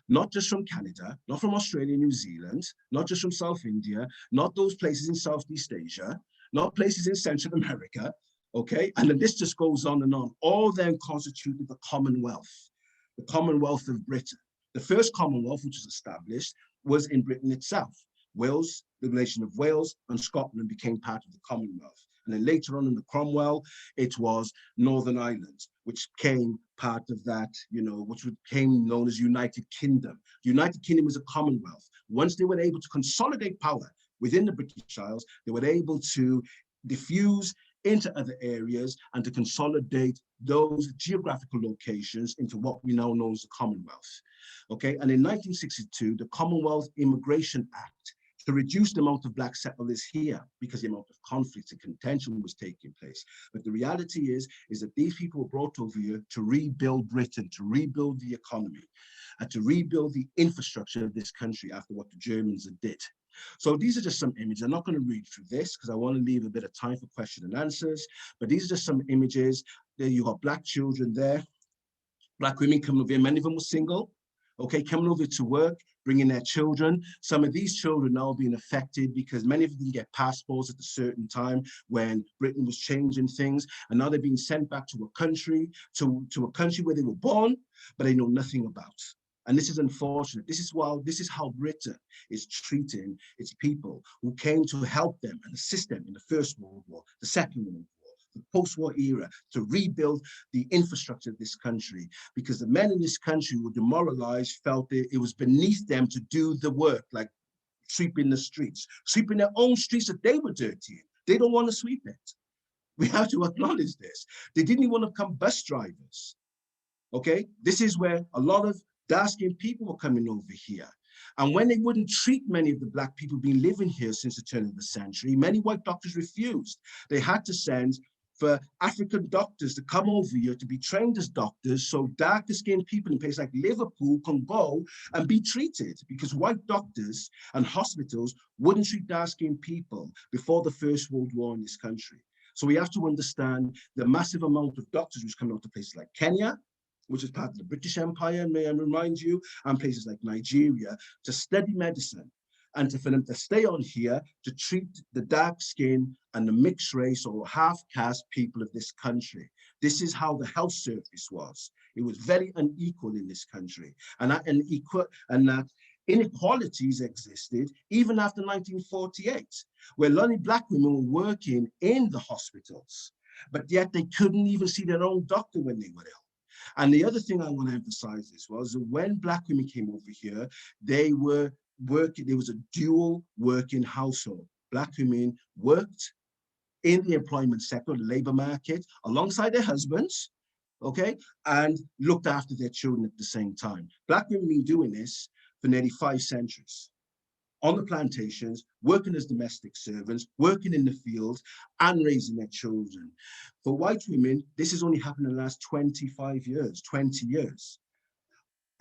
not just from Canada, not from Australia, New Zealand, not just from South India, not those places in Southeast Asia, not places in Central America, okay? And then this just goes on and on. All then constituted the Commonwealth of Britain. The first Commonwealth, which was established, was in Britain itself. Wales, the nation of Wales and Scotland became part of the Commonwealth. And then later on in the Cromwell, it was Northern Ireland, which became part of that, which became known as United Kingdom. The United Kingdom was a Commonwealth. Once they were able to consolidate power, within the British Isles, they were able to diffuse into other areas and to consolidate those geographical locations into what we now know as the Commonwealth. Okay, and in 1962, the Commonwealth Immigration Act, to reduce the amount of black settlers here because the amount of conflict and contention was taking place. But the reality is that these people were brought over here to rebuild Britain, to rebuild the economy, and to rebuild the infrastructure of this country after what the Germans did. So these are just some images. I'm not going to read through this because I want to leave a bit of time for question and answers, but these are just some images. There you got black children there, black women coming over here, many of them were single, okay, coming over to work, bringing their children. Some of these children now being affected because many of them get passports at a certain time when Britain was changing things, and now they're being sent back to a country, to a country where they were born, but they know nothing about. And this is unfortunate. This is how Britain is treating its people who came to help them and assist them in the First World War, the Second World War, the post-war era, to rebuild the infrastructure of this country, because the men in this country were demoralized, felt it was beneath them to do the work, like sweeping the streets, sweeping their own streets that they were dirtying. They don't want to sweep it. We have to acknowledge this. They didn't even want to become bus drivers. Okay, this is where a lot of dark-skinned people were coming over here. And when they wouldn't treat many of the black people been living here since the turn of the century, many white doctors refused. They had to send for African doctors to come over here to be trained as doctors, so darker-skinned people in places like Liverpool can go and be treated, because white doctors and hospitals wouldn't treat dark-skinned people before the First World War in this country. So we have to understand the massive amount of doctors who's coming out of places like Kenya, which is part of the British Empire, may I remind you, and places like Nigeria, to study medicine, and for them to stay on here to treat the dark skin and the mixed race or half-caste people of this country. This is how the health service was. It was very unequal in this country, and that inequalities existed even after 1948, where a lot of black women were working in the hospitals, but yet they couldn't even see their own doctor when they were ill. And the other thing I want to emphasize this was that when black women came over here, they were working, there was a dual working household. Black women worked in the employment sector, the labor market, alongside their husbands, okay, and looked after their children at the same time. Black women been doing this for nearly 5 centuries. On the plantations, working as domestic servants, working in the fields, and raising their children. For white women, this has only happened in the last 25 years, 20 years.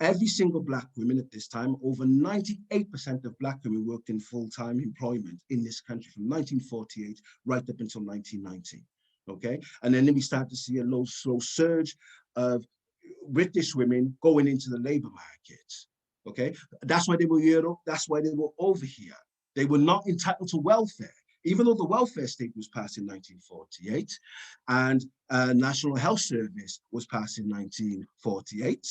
Every single black woman at this time, over 98% of black women worked in full-time employment in this country from 1948 right up until 1990, okay? And then we start to see a slow surge of British women going into the labor market. Okay, that's why they were here. That's why they were over here. They were not entitled to welfare, even though the welfare state was passed in 1948 and National Health Service was passed in 1948.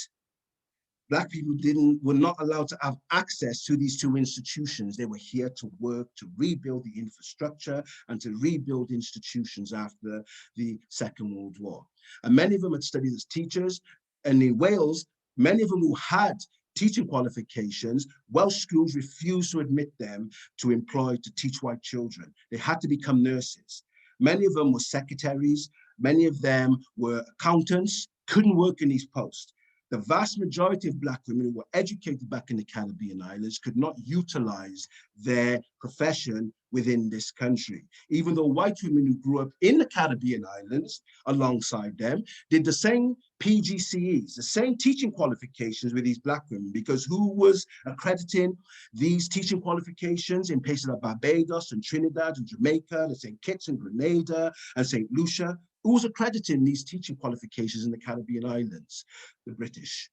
Black people were not allowed to have access to these 2 institutions. They were here to work, to rebuild the infrastructure and to rebuild institutions after the Second World War. And many of them had studied as teachers. And in Wales, many of them who had teaching qualifications, Welsh schools refused to admit them to employ to teach white children. They had to become nurses. Many of them were secretaries. Many of them were accountants, couldn't work in these posts. The vast majority of black women who were educated back in the Caribbean islands could not utilize their profession within this country. Even though white women who grew up in the Caribbean islands alongside them did the same PGCEs, the same teaching qualifications with these black women, because who was accrediting these teaching qualifications in places like Barbados and Trinidad and Jamaica and St. Kitts and Grenada and St. Lucia? Who was accrediting these teaching qualifications in the Caribbean islands? The British.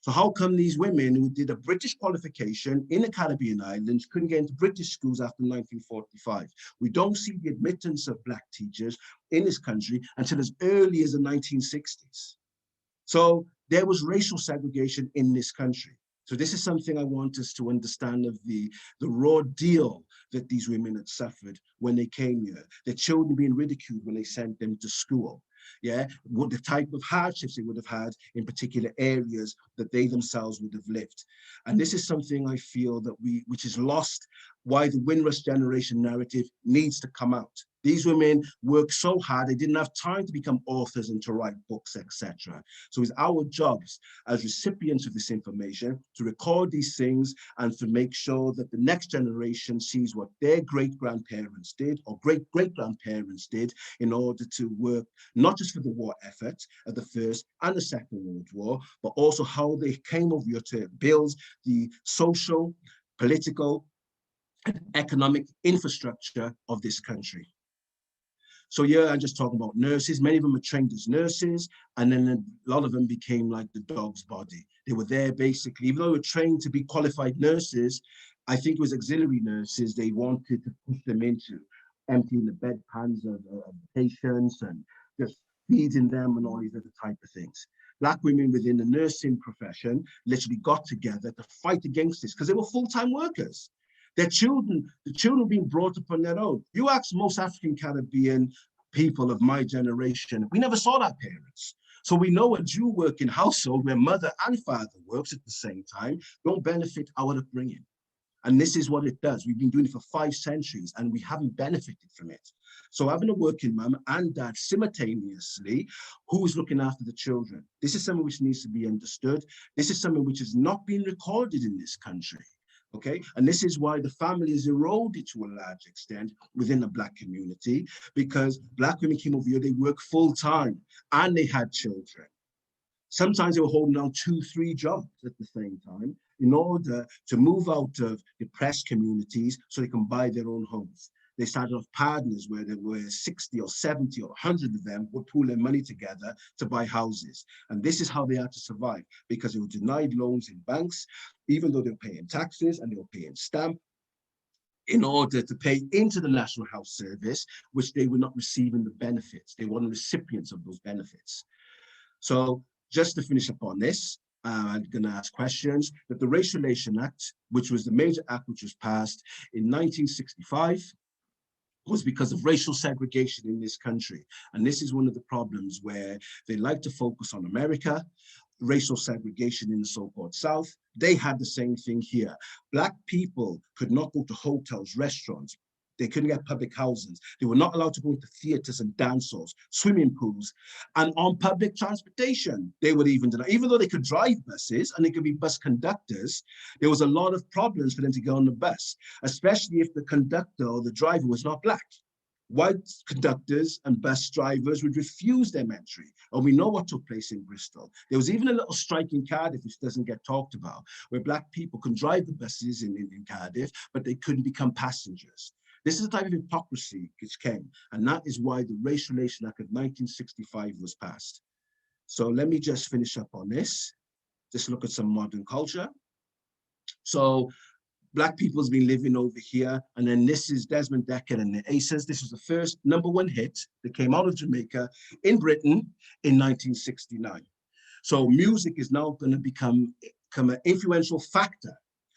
So how come these women who did a British qualification in the Caribbean islands couldn't get into British schools after 1945? We don't see the admittance of black teachers in this country until as early as the 1960s. So there was racial segregation in this country. So this is something I want us to understand of the raw deal that these women had suffered when they came here. Their children being ridiculed when they sent them to school. Yeah, what the type of hardships they would have had in particular areas that they themselves would have lived. And this is something I feel that which is lost why the Windrush generation narrative needs to come out. These women worked so hard, they didn't have time to become authors and to write books, etc. So it's our jobs as recipients of this information to record these things and to make sure that the next generation sees what their great-grandparents did or great-great-grandparents did in order to work not just for the war effort of the First and the Second World War, but also how they came over here to build the social, political, and economic infrastructure of this country. So yeah, I'm just talking about nurses. Many of them are trained as nurses, and then a lot of them became like the dog's body. They were there basically, even though they were trained to be qualified nurses, I think it was auxiliary nurses, they wanted to push them into emptying the bedpans of patients and just feeding them and all these other type of things. Black women within the nursing profession literally got together to fight against this because they were full-time workers. Their children, the children being brought up on their own. You ask most African Caribbean people of my generation, we never saw our parents. So we know a Jew working household where mother and father works at the same time don't benefit our upbringing. And this is what it does. We've been doing it for 5 centuries and we haven't benefited from it. So having a working mum and dad simultaneously, who is looking after the children? This is something which needs to be understood. This is something which has not been recorded in this country. Okay, and this is why the family is eroded to a large extent within the Black community, because Black women came over here, they work full time and they had children. Sometimes they were holding down 2, 3 jobs at the same time in order to move out of depressed communities so they can buy their own homes. They started off partners where there were 60 or 70 or 100 of them would pool their money together to buy houses. And this is how they had to survive, because they were denied loans in banks, even though they were paying taxes and they were paying stamp, in order to pay into the National Health Service, which they were not receiving the benefits. They weren't recipients of those benefits. So just to finish up on this, I'm going to ask questions. That the Race Relation Act, which was the major act which was passed in 1965, was because of racial segregation in this country. And this is one of the problems where they like to focus on America, racial segregation in the so-called South. They had the same thing here. Black people could not go to hotels, restaurants. They couldn't get public houses. They were not allowed to go into theaters and dance halls, swimming pools, and on public transportation. They would even deny, even though they could drive buses and they could be bus conductors, there was a lot of problems for them to go on the bus, especially if the conductor or the driver was not Black. White conductors and bus drivers would refuse them entry. And we know what took place in Bristol. There was even a little strike in Cardiff, which doesn't get talked about, where Black people can drive the buses in Cardiff, but they couldn't become passengers. This is the type of hypocrisy which came, and that is why the Race Relation Act of 1965 was passed. So let me just finish up on this. Just look at some modern culture. So Black people's been living over here, and then this is Desmond Dekker and the Aces. This was the first #1 hit that came out of Jamaica in Britain in 1969. So music is now going to become an influential factor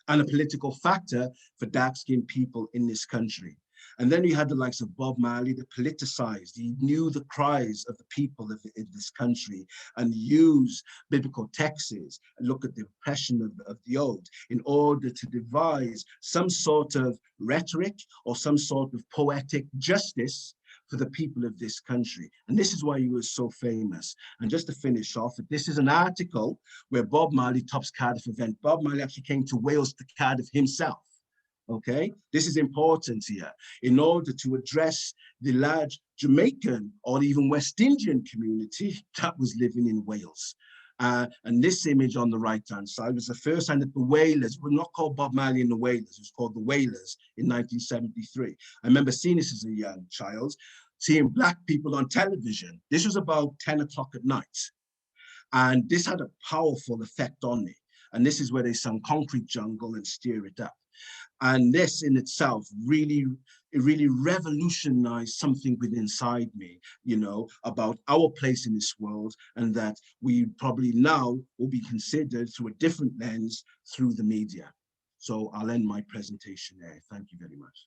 and a political factor for dark-skinned people in this country. And then you had the likes of Bob Marley that politicized. He knew the cries of the people in this country and used biblical texts and look at the oppression of the old in order to devise some sort of rhetoric or some sort of poetic justice for the people of this country. And this is why he was so famous. And just to finish off, this is an article where Bob Marley tops Cardiff event. Bob Marley actually came to Wales to Cardiff himself. Okay, this is important here in order to address the large Jamaican or even West Indian community that was living in Wales. And this image on the right-hand side was the first time that the Wailers were not called Bob Marley and the Wailers, it was called the Wailers in 1973. I remember seeing this as a young child, seeing Black people on television. This was about 10 o'clock at night. And this had a powerful effect on me. And this is where they sung Concrete Jungle and Steer It Up. And this in itself really revolutionized something within inside me, you know, about our place in this world, and that we probably now will be considered through a different lens through the media. So I'll end my presentation there. Thank you very much.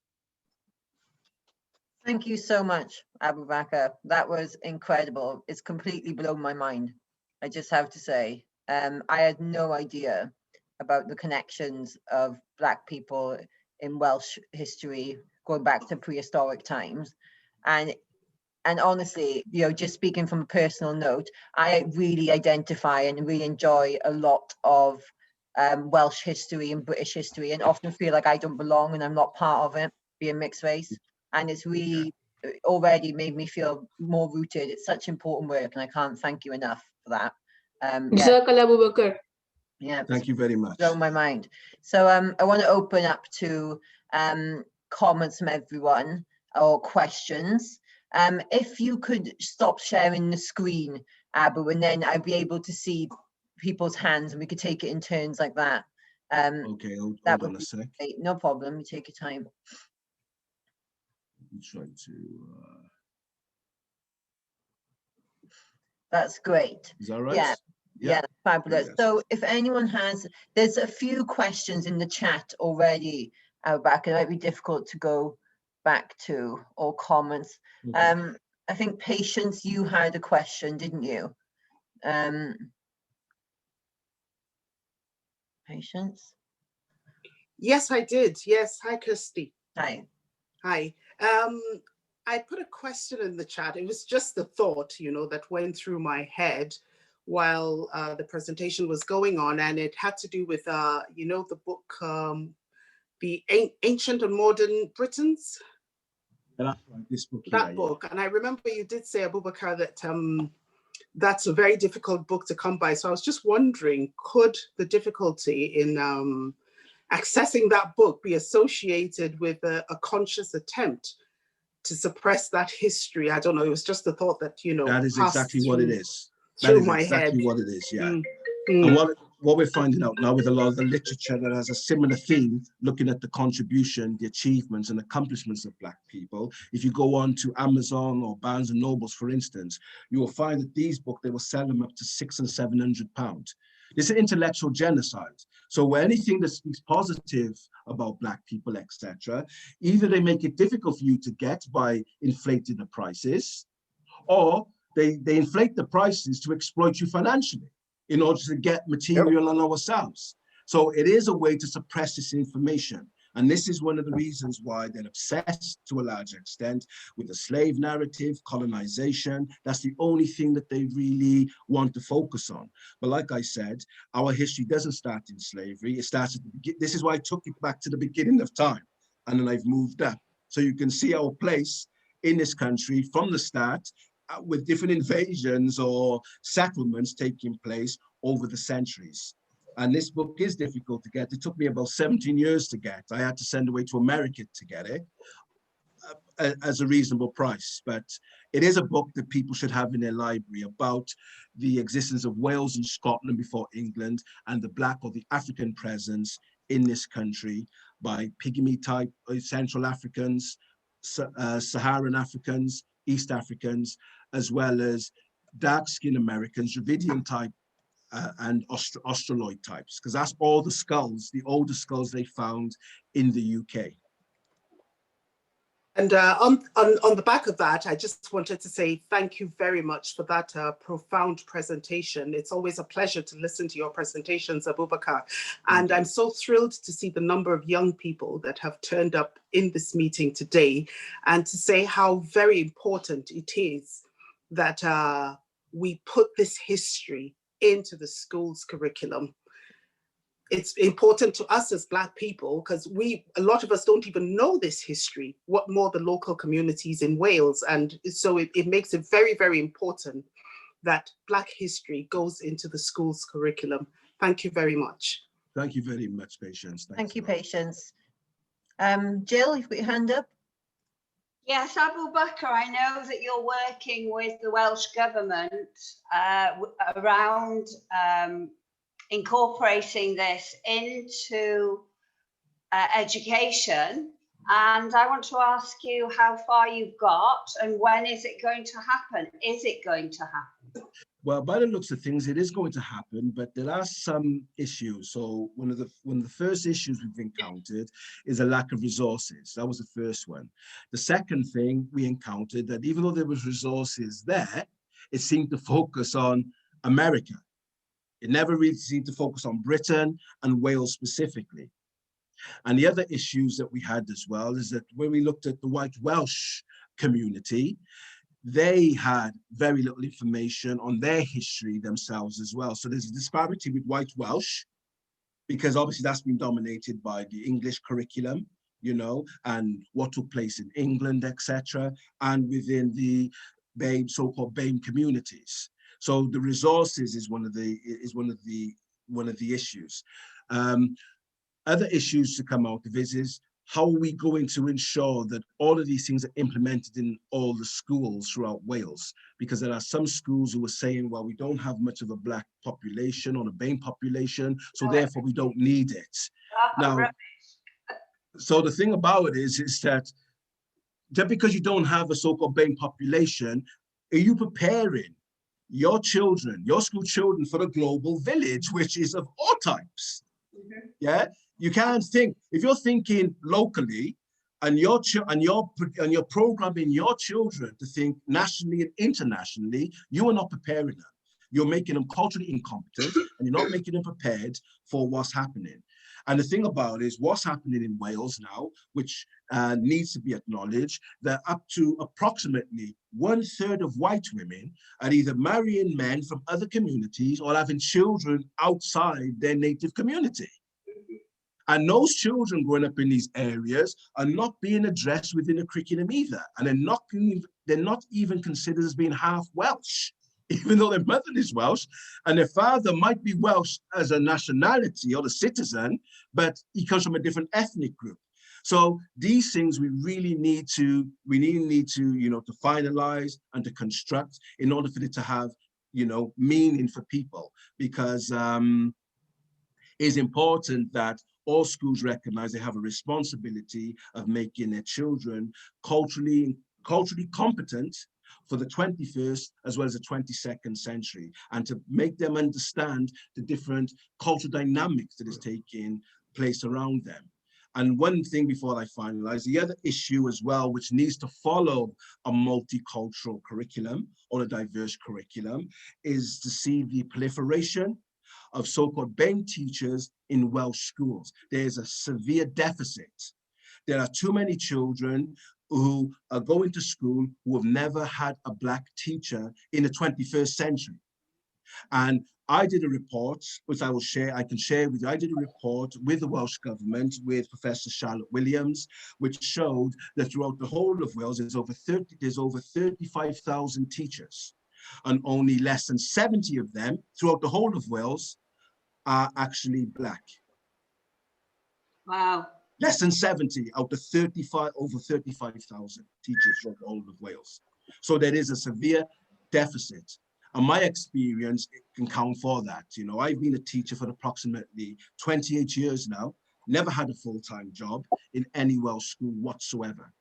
Thank you so much, Abu Bakr. That was incredible. It's completely blown my mind, I just have to say. I had no idea about the connections of Black people in Welsh history, going back to prehistoric times. And honestly, you know, just speaking from a personal note, I really identify and really enjoy a lot of Welsh history and British history, and often feel like I don't belong and I'm not part of it, being mixed race. And it's really already made me feel more rooted. It's such important work, and I can't thank you enough for that. Yeah, Thank you very much. blown my mind. So I want to open up to comments from everyone or questions. If you could stop sharing the screen, Abu, and then I'd be able to see people's hands and we could take it in turns like that. Okay, hold on a sec. Great. No problem, you take your time. I'm trying to... That's great. Is that right? Yeah. Yeah, fabulous. Yes. So if anyone has, there's a few questions in the chat already, back. It might be difficult to go back to, or comments. Okay. I think Patience, you had a question, didn't you? Patience? Yes, I did. Yes. Hi, Kirsty. Hi. Hi. I put a question in the chat. It was just the thought, you know, that went through my head while the presentation was going on, and it had to do with, you know, the book, The Ancient and Modern Britons. That's right, this book. That book. And I remember you did say, Abubakar, that that's a very difficult book to come by. So I was just wondering, could the difficulty in accessing that book be associated with a conscious attempt to suppress that history? I don't know. It was just the thought that, you know, that is exactly what it is. Through That is my exactly head. what it is, yeah. And what we're finding out now with a lot of the literature that has a similar theme, looking at the contribution, the achievements and accomplishments of Black people. If you go on to Amazon or Barnes and Nobles, for instance, you will find that these books, they will sell them up to £600 and £700. It's an intellectual genocide. So anything that speaks positive about Black people, etc., either they make it difficult for you to get by inflating the prices, or they inflate the prices to exploit you financially in order to get material on ourselves. So it is a way to suppress this information. And this is one of the reasons why they're obsessed to a large extent with the slave narrative, colonization. That's the only thing that they really want to focus on. But like I said, our history doesn't start in slavery. It starts at the beginning. This is why I took it back to the beginning of time. And then I've moved up. So you can see our place in this country from the start, with different invasions or settlements taking place over the centuries. And this book is difficult to get. It took me about 17 years to get. I had to send away to America to get it as a reasonable price. But it is a book that people should have in their library about the existence of Wales and Scotland before England, and the Black or the African presence in this country by pygmy type Central Africans, Saharan Africans, East Africans, as well as dark-skinned Americans, Dravidian type, and Australoid types, because that's all the skulls, the older skulls they found in the UK. And on the back of that, I just wanted to say thank you very much for that profound presentation. It's always a pleasure to listen to your presentations, Abubakar. And I'm so thrilled to see the number of young people that have turned up in this meeting today, and to say how very important it is that we put this history into the school's curriculum. It's important to us as Black people, because a lot of us don't even know this history, what more the local communities in Wales. And so it makes it very, very important that Black history goes into the school's curriculum. Thank you very much. Thank you very much, Patience. Thank you, Patience. Jill, you've got your hand up. Yes, Abubakar, I know that you're working with the Welsh Government around incorporating this into education, and I want to ask you how far you've got and when is it going to happen? Is it going to happen? Well, by the looks of things, it is going to happen, but there are some issues. So one of the first issues we've encountered is a lack of resources. That was the first one. The second thing we encountered, that even though there was resources there, it seemed to focus on America. It never really seemed to focus on Britain and Wales specifically. And the other issues that we had as well is that when we looked at the white Welsh community, they had very little information on their history themselves as well. So there's a disparity with white Welsh, because obviously that's been dominated by the English curriculum, you know, and what took place in England, etc., and within the so-called BAME communities. So the resources is one of the issues. Other issues to come out of this is how are we going to ensure that all of these things are implemented in all the schools throughout Wales? Because there are some schools who are saying, well, we don't have much of a black population or a BAME population, so therefore we don't need it. Now, so the thing about it is that just because you don't have a so-called BAME population, are you preparing your children, your school children, for the global village, which is of all types? Yeah, you can't think, if you're thinking locally and you're programming your children to think nationally and internationally, you are not preparing them. You're making them culturally incompetent, and you're not making them prepared for what's happening. And the thing about it is what's happening in Wales now, which needs to be acknowledged, that up to approximately 1/3 of white women are either marrying men from other communities or having children outside their native community. And those children growing up in these areas are not being addressed within the curriculum either. And they're not even considered as being half Welsh, even though their mother is Welsh, and their father might be Welsh as a nationality or a citizen, but he comes from a different ethnic group. So these things we really need to, to finalize and to construct in order for it to have, meaning for people, because it's important that all schools recognize they have a responsibility of making their children culturally competent for the 21st as well as the 22nd century, and to make them understand the different cultural dynamics that is taking place around them. And one thing before I finalize, the other issue as well, which needs to follow a multicultural curriculum or a diverse curriculum, is to see the proliferation of so-called BAME teachers in Welsh schools. There's a severe deficit. There are too many children who are going to school who have never had a black teacher in the 21st century. And I did a report, which I can share with you. I did a report with the Welsh government, with Professor Charlotte Williams, which showed that throughout the whole of Wales, there's over 35,000 teachers, and only less than 70 of them throughout the whole of Wales are actually black. Wow. Less than 70 out of over 35,000 teachers throughout the whole of Wales. So there is a severe deficit. And my experience can count for that. I've been a teacher for approximately 28 years now, never had a full-time job in any Welsh school whatsoever.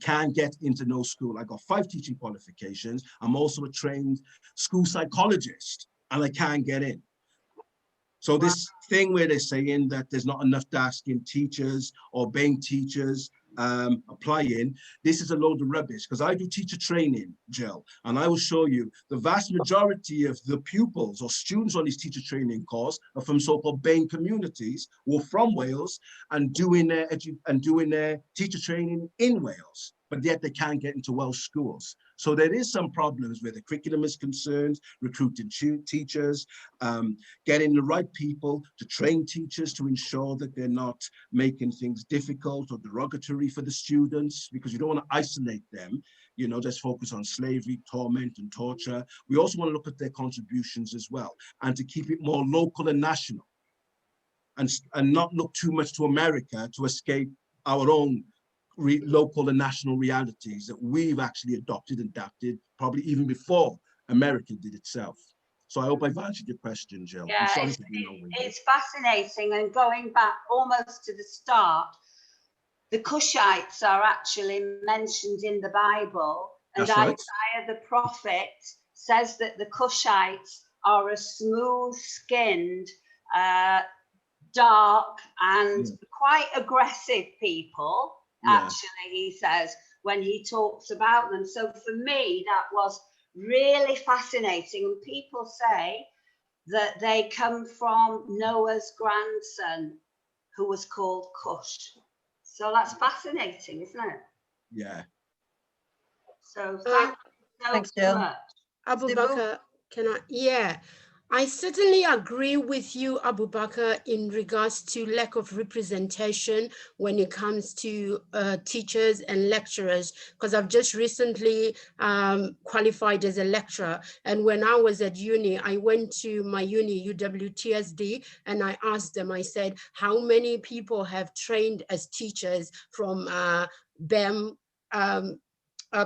Can't get into no school. I got 5 teaching qualifications. I'm also a trained school psychologist, and I can't get in. So this thing where they're saying that there's not enough dark-skinned teachers or BAME teachers applying, this is a load of rubbish, because I do teacher training, Jill, and I will show you the vast majority of the pupils or students on this teacher training course are from so-called BAME communities who are from Wales and doing their teacher training in Wales, but yet they can't get into Welsh schools. So there is some problems where the curriculum is concerned, recruiting teachers, getting the right people to train teachers to ensure that they're not making things difficult or derogatory for the students, because you don't want to isolate them, just focus on slavery, torment, and torture. We also want to look at their contributions as well, and to keep it more local and national, and not look too much to America to escape our own local and national realities that we've actually adopted and adapted probably even before America did itself. So I hope I've answered your question, Jill. Yeah, it's fascinating. And going back almost to the start, the Cushites are actually mentioned in the Bible. And That's right. Isaiah the prophet says that the Cushites are a smooth-skinned, dark and quite aggressive people. Actually, he says, when he talks about them. So for me, that was really fascinating. And people say that they come from Noah's grandson, who was called Cush. So that's fascinating, isn't it? Yeah. So Thanks, so Jill. much. Abu Sibu? Bakr, can I? Yeah, I certainly agree with you, Abu Bakr, in regards to lack of representation when it comes to teachers and lecturers, because I've just recently qualified as a lecturer. And when I was at uni, I went to my uni, UWTSD, and I asked them, I said, how many people have trained as teachers from BEM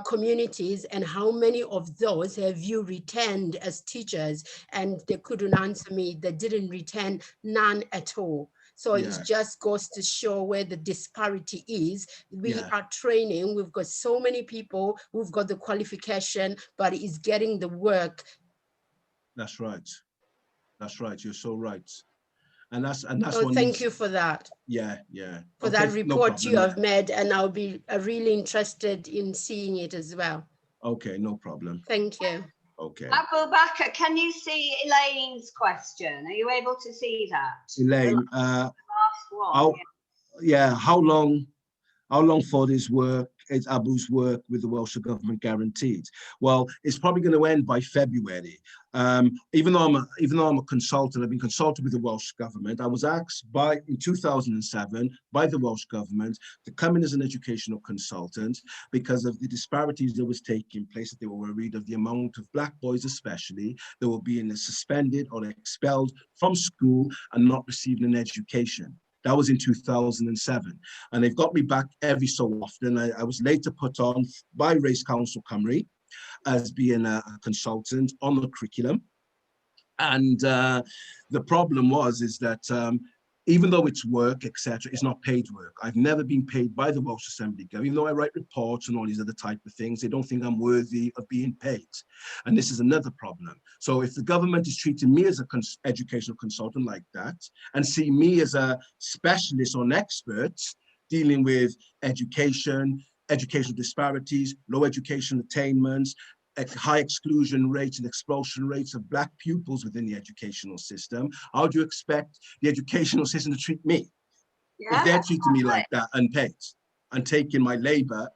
communities, and how many of those have you retained as teachers? And they couldn't answer me. They didn't retain none at all. So Yeah. it just goes to show where the disparity is. We Yeah. are training, we've got so many people who've got the qualification, but is getting the work. That's right. That's right. You're so right. And that's So what thank needs, you for that. yeah, yeah. For Okay, that no report problem, you yeah. have made, and I'll be really interested in seeing it as well. Okay, no problem. Thank you. Okay. Abu Bakr, can you see Elaine's question? Are you able to see that? Elaine, Last one. yeah, how long for this work is Abu's work with the Welsh government guaranteed? Well, it's probably going to end by February. Even though I'm a consultant, I've been consulted with the Welsh government. I was asked in 2007 by the Welsh government to come in as an educational consultant because of the disparities that was taking place. That they were worried of the amount of black boys, especially, that were being suspended or expelled from school and not receiving an education. That was in 2007. And they've got me back every so often. I was later put on by Race Council Cymru as being a consultant on the curriculum. And the problem is that even though it's work, etc., it's not paid work. I've never been paid by the Welsh Assembly Government. Even though I write reports and all these other type of things, they don't think I'm worthy of being paid. And this is another problem. So if the government is treating me as an educational consultant like that, and see me as a specialist or an expert dealing with education, educational disparities, low education attainments, high exclusion rates and expulsion rates of black pupils within the educational system, how do you expect the educational system to treat me? Yeah, if they're treating me like that, unpaid, and taking my labor,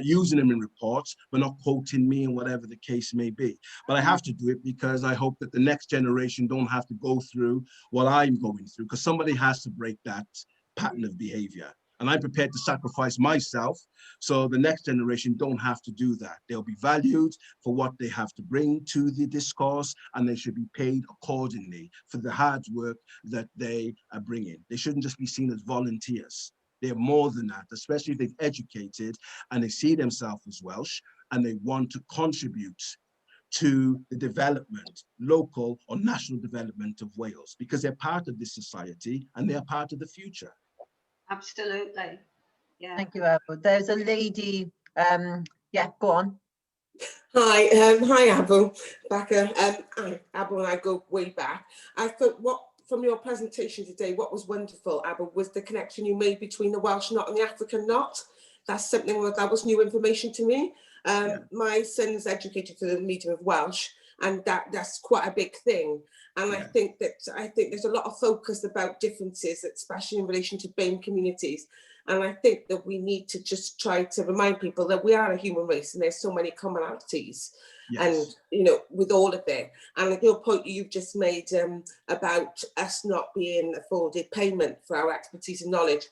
using them in reports, but not quoting me and whatever the case may be. But I have to do it because I hope that the next generation don't have to go through what I'm going through, because somebody has to break that pattern of behavior. And I'm prepared to sacrifice myself so the next generation don't have to do that. They'll be valued for what they have to bring to the discourse, and they should be paid accordingly for the hard work that they are bringing. They shouldn't just be seen as volunteers. They're more than that, especially if they've educated and they see themselves as Welsh and they want to contribute to the development, local or national development of Wales, because they're part of this society and they're part of the future. Absolutely. Yeah. Thank you, Abu. There's a lady, yeah, go on. Hi, hi Abu, Bakr. Abu and I go way back. I thought from your presentation today, what was wonderful, Abu, was the connection you made between the Welsh knot and the African knot. That's something that was new information to me. My son's educated through the medium of Welsh, and that's quite a big thing. And I think there's a lot of focus about differences, especially in relation to BAME communities. And I think that we need to just try to remind people that we are a human race and there's so many commonalities. Yes. And, with all of it. And your point you've just made about us not being afforded payment for our expertise and knowledge.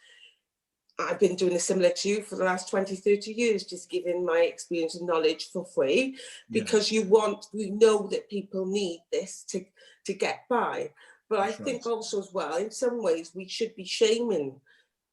I've been doing a similar to you for the last 20, 30 years, just giving my experience and knowledge for free, because we know that people need this to get by. But I think also as well, in some ways, we should be shaming,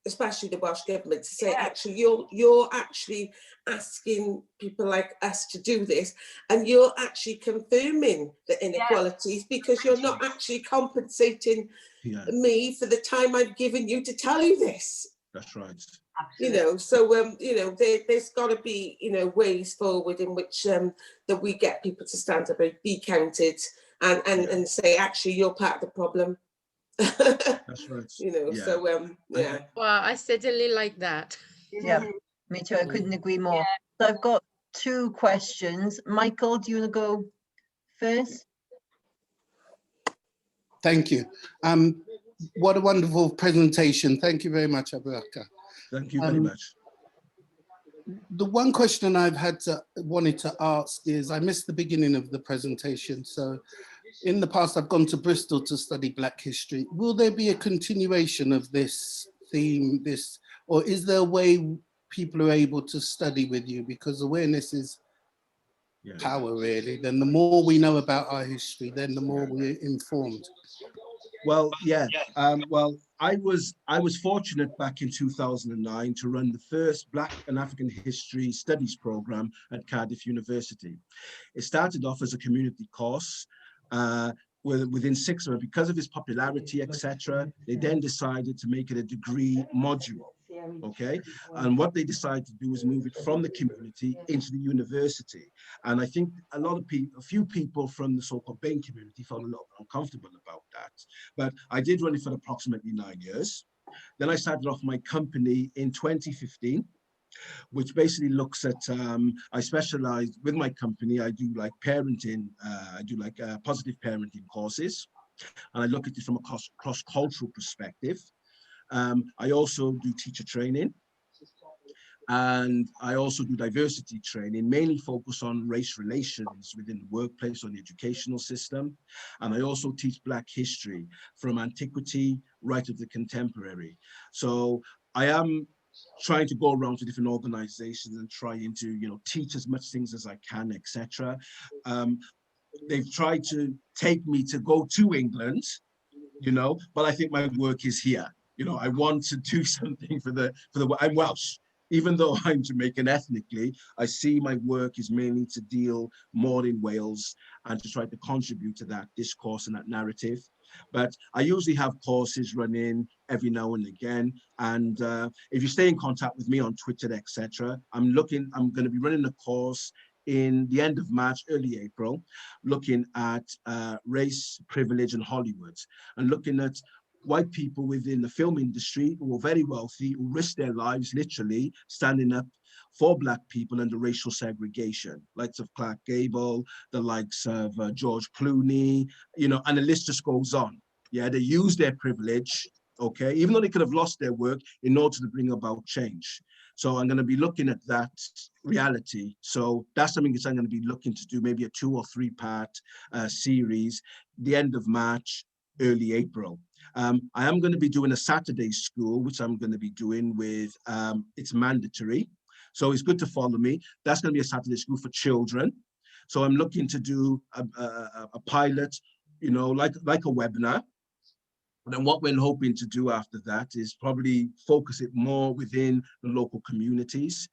especially the Welsh government, to say, actually, you're actually asking people like us to do this, and you're actually confirming the inequalities because you're not actually compensating me for the time I've given you to tell you this. That's right. So there's got to be ways forward in which that we get people to stand up and be counted and say, actually, you're part of the problem. That's right. So Well, I certainly like that. Yeah, me too. I couldn't agree more. So I've got two questions. Michael, do you want to go first? Thank you. What a wonderful presentation. Thank you very much, Abu Bakr. Thank you very much. The one question I've wanted to ask is, I missed the beginning of the presentation. So in the past, I've gone to Bristol to study Black history. Will there be a continuation of this theme, or is there a way people are able to study with you? Because awareness is power, really. Then the more we know about our history, then the more we're informed. Well, yeah. Well, I was fortunate back in 2009 to run the first Black and African History Studies program at Cardiff University. It started off as a community course. Within 6 months, because of its popularity, etc., they then decided to make it a degree module. Okay, and what they decided to do is move it from the community into the university. And I think a few people from the so-called BAME community felt a little uncomfortable about that. But I did run it for approximately 9 years. Then I started off my company in 2015, which basically looks at, I specialize with my company, I do like parenting, I do like positive parenting courses, and I look at it from a cross-cultural perspective. I also do teacher training, and I also do diversity training, mainly focus on race relations within the workplace or the educational system. And I also teach Black history from antiquity right to the contemporary. So I am trying to go around to different organizations and trying to, teach as much things as I can, etc. They've tried to take me to go to England, but I think my work is here. I want to do something for the I'm Welsh. Even though I'm Jamaican ethnically, I see my work is mainly to deal more in Wales and to try to contribute to that discourse and that narrative. But I usually have courses running every now and again. And if you stay in contact with me on Twitter, etc., I'm going to be running a course in the end of March, early April, looking at race, privilege, and Hollywood, and looking at white people within the film industry who are very wealthy, who risk their lives literally standing up for Black people under racial segregation, likes of Clark Gable, the likes of George Clooney, and the list just goes on. Yeah, they use their privilege, okay, even though they could have lost their work, in order to bring about change. So I'm going to be looking at that reality. So that's something that I'm going to be looking to do, maybe a 2 or 3 part series, the end of March, early April. I am going to be doing a Saturday school, which I'm going to be doing with, it's mandatory. So it's good to follow me. That's going to be a Saturday school for children. So I'm looking to do a pilot, like a webinar. And then what we're hoping to do after that is probably focus it more within the local communities.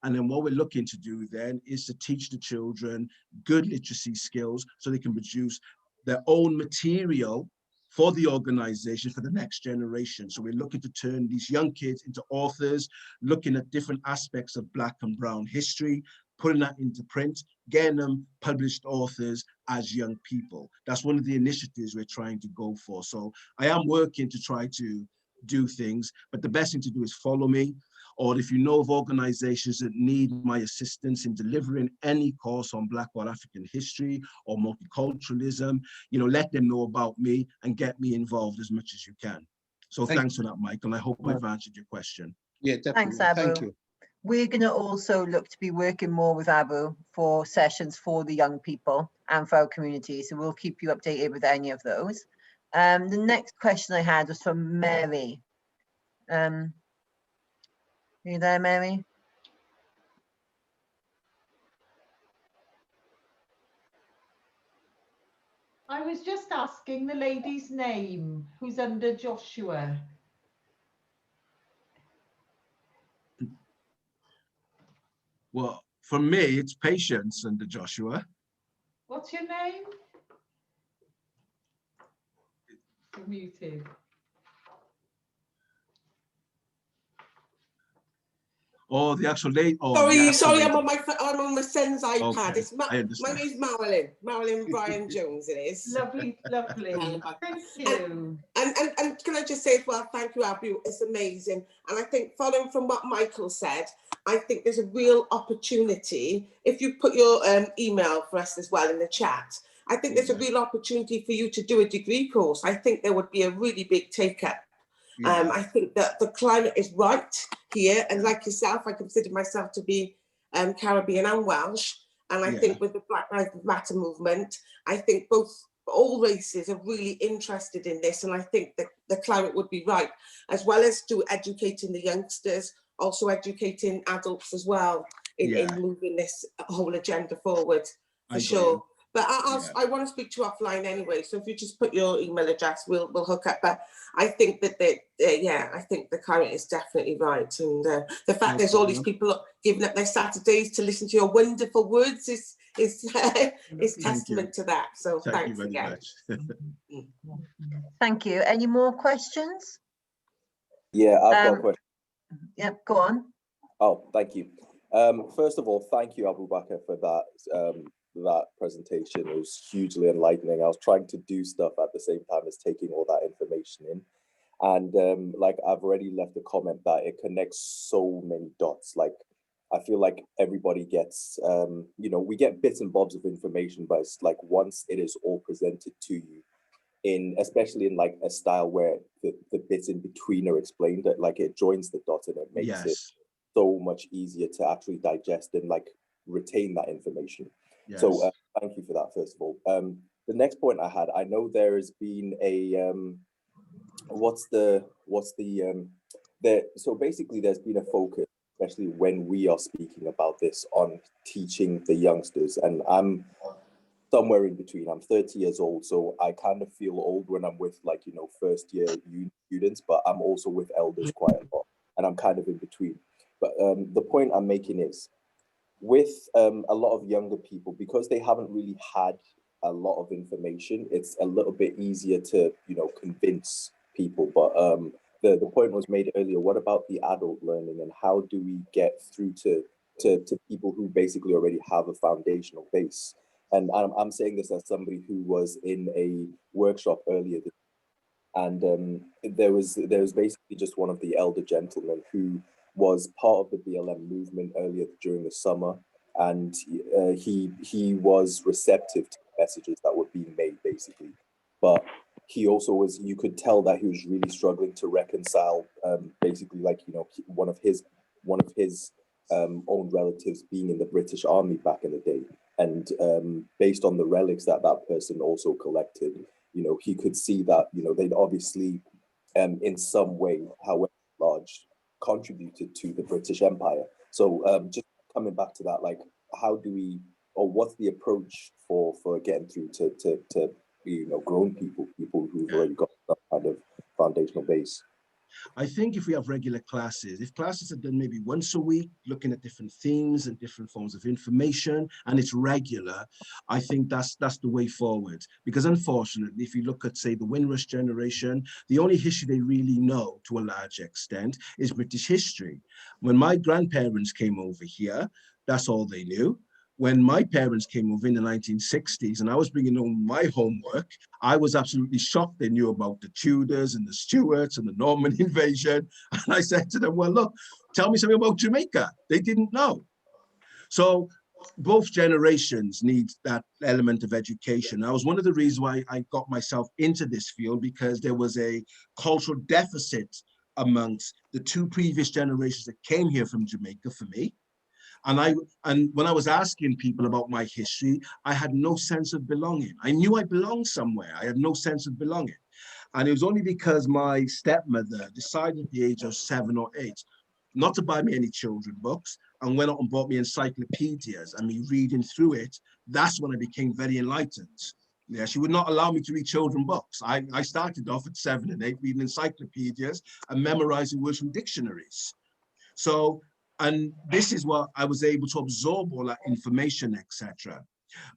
And then what we're looking to do then is to teach the children good literacy skills so they can produce their own material for the organization for the next generation. So we're looking to turn these young kids into authors, looking at different aspects of Black and Brown history, putting that into print, getting them published authors as young people. That's one of the initiatives we're trying to go for. So I am working to try to do things, but the best thing to do is follow me. Or if you know of organizations that need my assistance in delivering any course on Black or African history or multiculturalism, let them know about me and get me involved as much as you can. So thanks for that, Michael. I hope I've answered your question. Yeah, definitely. Thanks, Abu. Thank you. We're going to also look to be working more with Abu for sessions for the young people and for our community. So we'll keep you updated with any of those. The next question I had was from Mary. Are you there, Mary? I was just asking the lady's name, who's under Joshua. Well, for me, it's Patience under Joshua. What's your name? You're muted. Oh, the actual lady. Oh, sorry, I'm on my son's iPad. Okay, It's my name's Marilyn Bryan Jones. It is lovely. Thank you. And can I just say as well, thank you, Abu. It's amazing. And I think following from what Michael said, I think there's a real opportunity if you put your email for us as well in the chat. I think there's a real opportunity for you to do a degree course. I think there would be a really big take-up. I think that the climate is right here, and like yourself, I consider myself to be Caribbean and Welsh, and I think with the Black Lives Matter movement, I think all races are really interested in this, and I think that the climate would be right, as well as to educating the youngsters, also educating adults as well in moving this whole agenda forward, for sure. But I want to speak to you offline anyway, so if you just put your email address, we'll hook up. But I think that I think the current is definitely right, and the fact there's all these people giving up their Saturdays to listen to your wonderful words is testament to that. So thanks again. Thank you. Any more questions? Yeah, I've got a question. Yeah, go on. Oh, thank you. First of all, thank you, Abu Bakr, for that presentation. It was hugely enlightening. I was trying to do stuff at the same time as taking all that information in. And like I've already left a comment that it connects so many dots. Like I feel like everybody gets, we get bits and bobs of information, but it's like once it is all presented to you, especially in like a style where the bits in between are explained, that like it joins the dots and it makes it so much easier to actually digest and like retain that information. So thank you for that, first of all. The next point I had, I know there has been a so basically there's been a focus, especially when we are speaking about this, on teaching the youngsters, and I'm somewhere in between. I'm 30 years old, so I kind of feel old when I'm with like, first year uni students, but I'm also with elders quite a lot, and I'm kind of in between. But the point I'm making is, with a lot of younger people, because they haven't really had a lot of information, it's a little bit easier to, convince people. But the point was made earlier, what about the adult learning, and how do we get through to people who basically already have a foundational base? And I'm saying this as somebody who was in a workshop earlier, and there was basically just one of the elder gentlemen who was part of the BLM movement earlier during the summer, and he was receptive to the messages that were being made, basically. But he also was, you could tell that he was really struggling to reconcile, basically, like, one of his own relatives being in the British Army back in the day. And based on the relics that person also collected, he could see that, they'd obviously, in some way, however large, contributed to the British Empire. So just coming back to that, like, how do we, or what's the approach for getting through to grown people who've already got that kind of foundational base? I think if we have regular classes, if classes are done maybe once a week, looking at different themes and different forms of information, and it's regular, I think that's the way forward. Because unfortunately, if you look at, say, the Windrush generation, the only history they really know to a large extent is British history. When my grandparents came over here, that's all they knew. When my parents came over in the 1960s and I was bringing home my homework, I was absolutely shocked they knew about the Tudors and the Stuarts and the Norman invasion. And I said to them, well, look, tell me something about Jamaica. They didn't know. So both generations need that element of education. That was one of the reasons why I got myself into this field, because there was a cultural deficit amongst the two previous generations that came here from Jamaica for me. And when I was asking people about my history, I had no sense of belonging. I knew I belonged somewhere. I had no sense of belonging. And it was only because my stepmother decided at the age of 7 or 8 not to buy me any children books, and went out and bought me encyclopedias, and me reading through it, that's when I became very enlightened. Yeah, she would not allow me to read children books. I started off at 7 and 8 reading encyclopedias and memorizing words from dictionaries. So, and this is what I was able to absorb all that information, etc.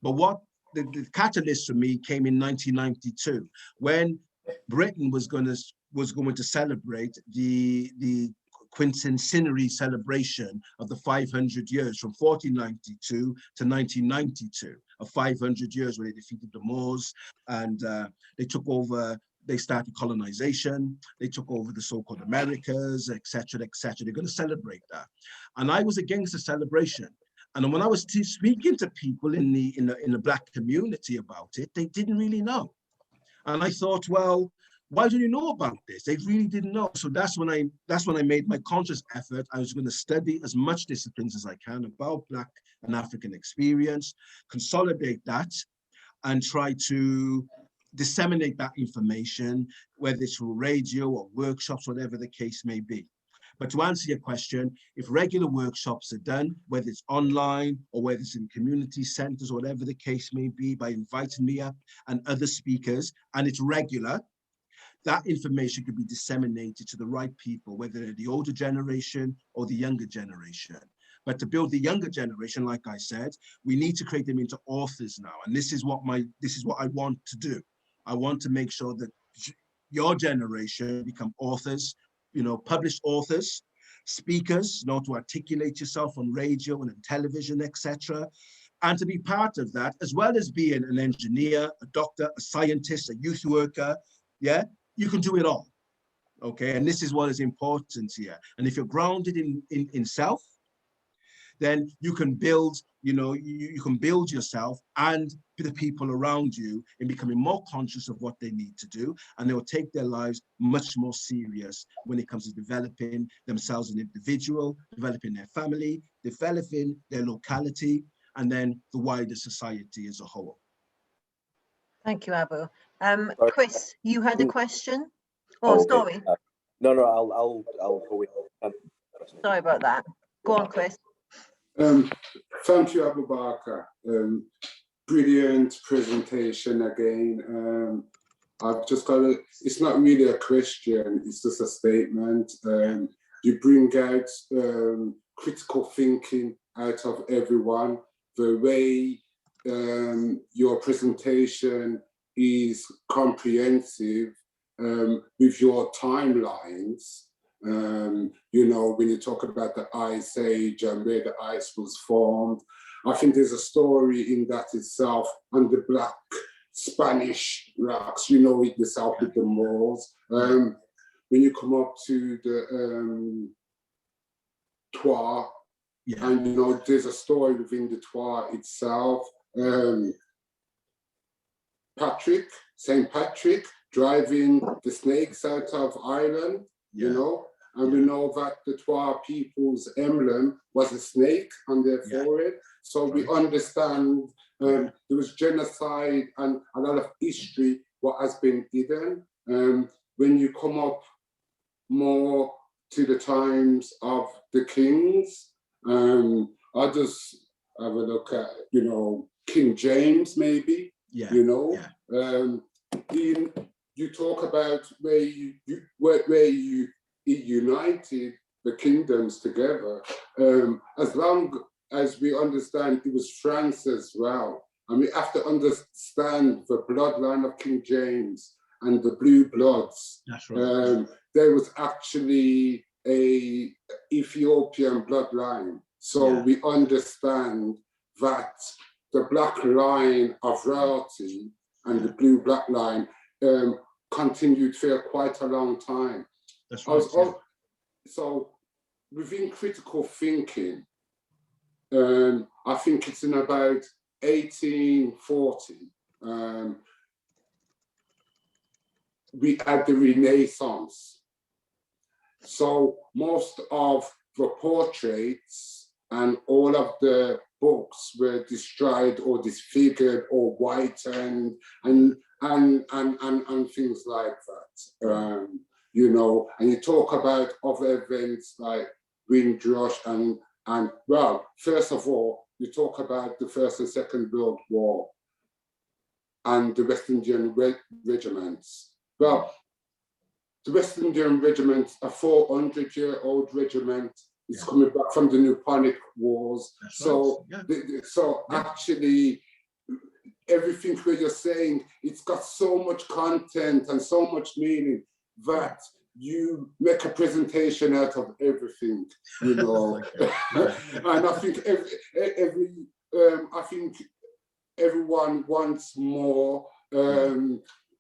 But what the catalyst for me came in 1992, when Britain was going to celebrate the quincentenary celebration of the 500 years from 1492 to 1992, of 500 years when they defeated the Moors, and they took over. They started colonization, they took over the so-called Americas, etc., etc. They're going to celebrate that. And I was against the celebration. And when I was speaking to people in the Black community about it, they didn't really know. And I thought, well, why don't you know about this? They really didn't know. So that's when I made my conscious effort. I was going to study as much disciplines as I can about Black and African experience, consolidate that, and try to disseminate that information, whether it's through radio or workshops, whatever the case may be. But to answer your question, if regular workshops are done, whether it's online or whether it's in community centers, or whatever the case may be, by inviting me up and other speakers, and it's regular, that information could be disseminated to the right people, whether they're the older generation or the younger generation. But to build the younger generation, like I said, we need to create them into authors now. And this is what I want to do. I want to make sure that your generation become authors, published authors, speakers, to articulate yourself on radio and on television, etc. And to be part of that, as well as being an engineer, a doctor, a scientist, a youth worker, yeah, you can do it all, okay? And this is what is important here. And if you're grounded in self, then you can build, you can build yourself and the people around you in becoming more conscious of what they need to do, and they will take their lives much more serious when it comes to developing themselves as an individual, developing their family, developing their locality, and then the wider society as a whole. Thank you, Abu. Chris, you had a question? Oh, okay. Sorry. No, I'll go with. Sorry about that. Go on, Chris. Thank you, Abu Bakr. Brilliant presentation again. I've just got it's not really a question, it's just a statement. You bring out critical thinking out of everyone. The way your presentation is comprehensive with your timelines. When you talk about the Ice Age and where the ice was formed, I think there's a story in that itself, and the Black Spanish rocks, it yourself with the Moors. When you come up to the Twa, and there's a story within the Twa itself. St. Patrick driving the snakes out of Ireland, and we know that the Twa people's emblem was a snake on their forehead. So we understand there was genocide and a lot of history what has been hidden. When you come up more to the times of the kings, I just have a look at, King James maybe, you talk about where you united the kingdoms together. As long as we understand it was France as well, and we have to understand the bloodline of King James and the Blue Bloods. That's right. There was actually a Ethiopian bloodline. So we understand that the black line of royalty and the blue-black line continued for quite a long time. That's right. So within critical thinking, I think it's in about 1840, we had the Renaissance. So most of the portraits and all of the books were destroyed or disfigured or whitened and things like that. And you talk about other events like Windrush and well, first of all, you talk about the First and Second World War and the West Indian regiments. Well, the West Indian regiment, a 400-year-old regiment, is coming back from the Napoleonic Wars. That's so, right. So actually, everything where you're saying, it's got so much content and so much meaning that you make a presentation out of everything, And I think I think everyone wants more.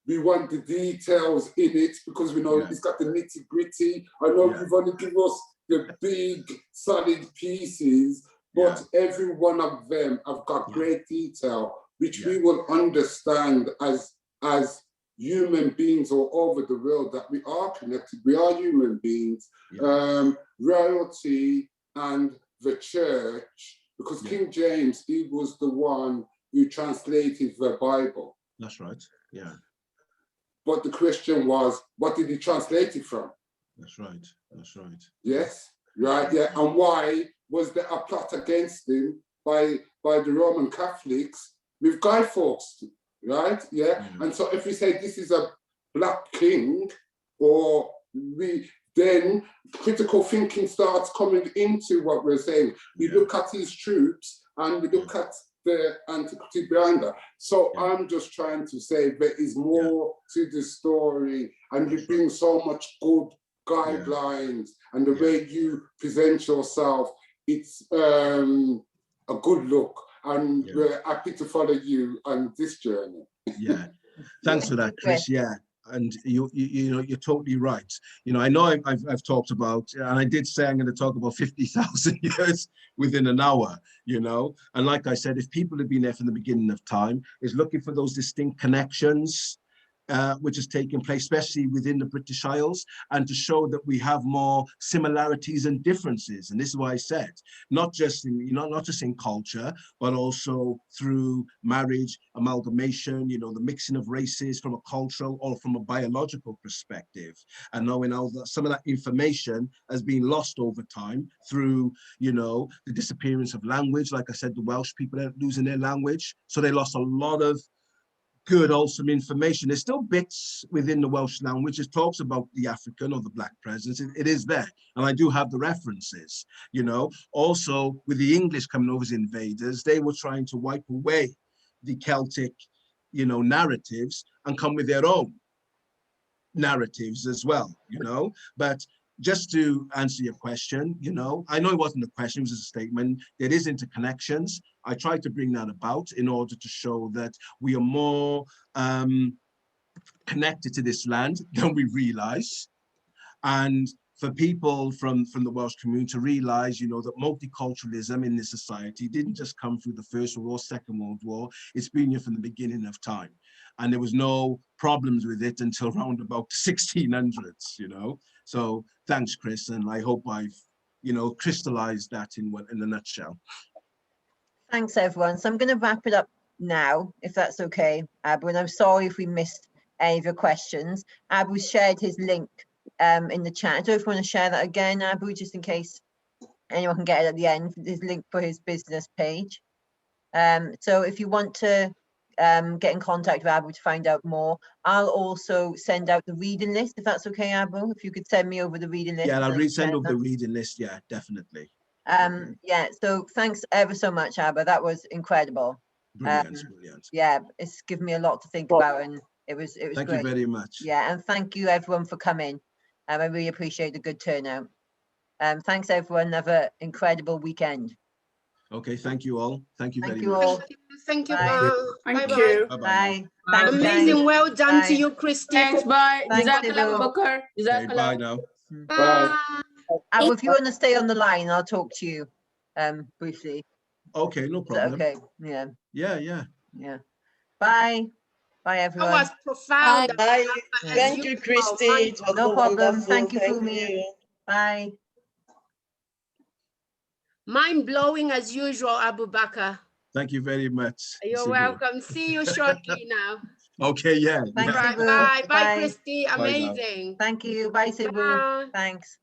We want the details in it because we know it's got the nitty gritty. I know you've only given us the big solid pieces, but every one of them have got great detail, which we will understand as human beings all over the world, that we are connected, we are human beings, royalty and the church, because King James, he was the one who translated the Bible. That's right, yeah. But the question was, what did he translate it from? That's right, that's right. Yes, right, yeah. And why was there a plot against him by the Roman Catholics with Guy Fawkes, right? Yeah. And so if we say this is a black king, or then critical thinking starts coming into what we're saying. We look at his troops and we look at the antiquity behind that. So I'm just trying to say there is more to the story, and you bring so much good guidelines, and the way you present yourself, it's a good look, and we're happy to follow you on this journey. Yeah, thanks for that, Chris. Yeah, and you know, you're totally right. You know, I know I've talked about, and I did say I'm going to talk about 50,000 years within an hour. You know, and like I said, if people have been there from the beginning of time, is looking for those distinct connections which has taken place, especially within the British Isles, and to show that we have more similarities and differences. And this is why I said, not just in, you know, not just in culture, but also through marriage, amalgamation, you know, the mixing of races from a cultural or from a biological perspective. And knowing how that some of that information has been lost over time through, you know, the disappearance of language. Like I said, the Welsh people are losing their language. So they lost a lot of good, wholesome information. There's still bits within the Welsh language that talks about the African or the Black presence. It is there, and I do have the references. You know, also with the English coming over as invaders, they were trying to wipe away the Celtic, you know, narratives and come with their own narratives as well. You know, but just to answer your question, you know, I know it wasn't a question, it was a statement. There is interconnections. I tried to bring that about in order to show that we are more connected to this land than we realize. And for people from the Welsh community to realize, you know, that multiculturalism in this society didn't just come through the First World War, Second World War. It's been here from the beginning of time. And there was no problems with it until around about the 1600s, you know. So thanks, Chris. And I hope I've, you know, crystallized that in a nutshell. Thanks, everyone. So I'm going to wrap it up now, if that's okay, Abu. And I'm sorry if we missed any of your questions. Abu shared his link in the chat. I don't know if you want to share that again, Abu, just in case anyone can get it at the end, his link for his business page. So if you want to get in contact with Abu to find out more, I'll also send out the reading list, if that's okay, Abu. If you could send me over the reading list. Yeah, I'll send over the reading list. Yeah, definitely. Yeah, so thanks ever so much, Abu. That was incredible. Brilliant, brilliant. Yeah, it's given me a lot to think about, and it was thank great. You very much. Yeah, and thank you everyone for coming. I really appreciate the good turnout. Thanks everyone. Have an incredible weekend. Okay, thank you all. Thank you very much. All. Thank you. Bye. Thank bye. you. Bye. Bye. Thanks, Amazing. guys. Well done Bye. to you, Christy. Thanks. Bye. Thanks, Jazakallah, Ibu. Bakr. Okay, bye now. Bye. Abu, if you want to stay on the line, I'll talk to you briefly. Okay, no problem. Okay. Yeah. Yeah. Bye. Bye, everyone. That was profound. Bye. Thank you, Christy. It was no problem. Wonderful. Thank you, Fumi. Bye. Mind blowing as usual, Abu Bakr. Thank you very much. You're welcome. See you shortly now. Okay, yeah. Thank Right, you. bye. Bye. Bye, Christy. Amazing. Thank you. Bye, Sibu. Bye. Thanks.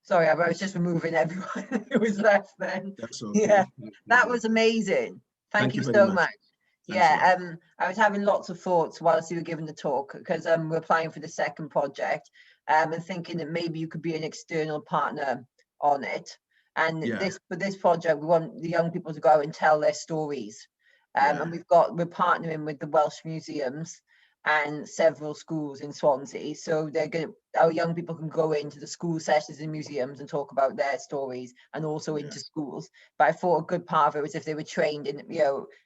Sorry, I was just removing everyone who was left then. That's okay. Yeah, that was amazing. Thank you so much. Yeah, I was having lots of thoughts whilst you were giving the talk, because we're applying for the second project and thinking that maybe you could be an external partner on it. And for this project, we want the young people to go out and tell their stories. And we're partnering with the Welsh museums and several schools in Swansea. So our young people can go into the school sessions in museums and talk about their stories, and also into schools. But I thought a good part of it was if they were trained in,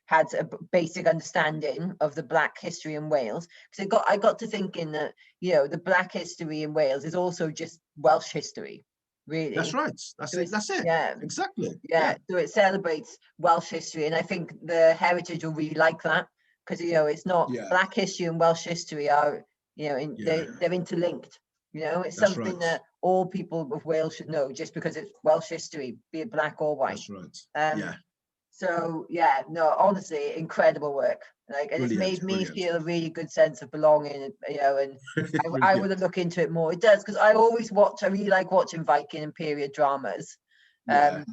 had a basic understanding of the Black history in Wales. Because I got to thinking that, the Black history in Wales is also just Welsh history. Really, that's right. That's it. Yeah, exactly. Yeah, so it celebrates Welsh history, and I think the Heritage will really like that, because it's not Black history and Welsh history are they're interlinked. It's That's something right. that all people of Wales should know, just because it's Welsh history, be it Black or white. That's right. So no, honestly, incredible work. And it's made me feel a really good sense of belonging, and I want to look into it more. It does, because I really like watching Viking and period dramas. And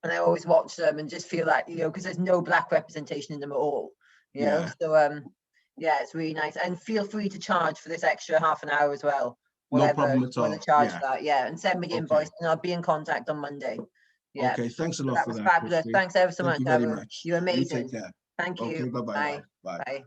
I always watch them and just feel like, because there's no Black representation in them at all, so it's really nice. And feel free to charge for this extra half an hour as well. No problem at all. Want to charge for that, and send me the invoice, and I'll be in contact on Monday. Okay, thanks a lot for that. Fabulous. Christy. Thanks ever so much. Thank you very much. You're amazing. You take care. Thank you. Okay, bye-bye. Bye.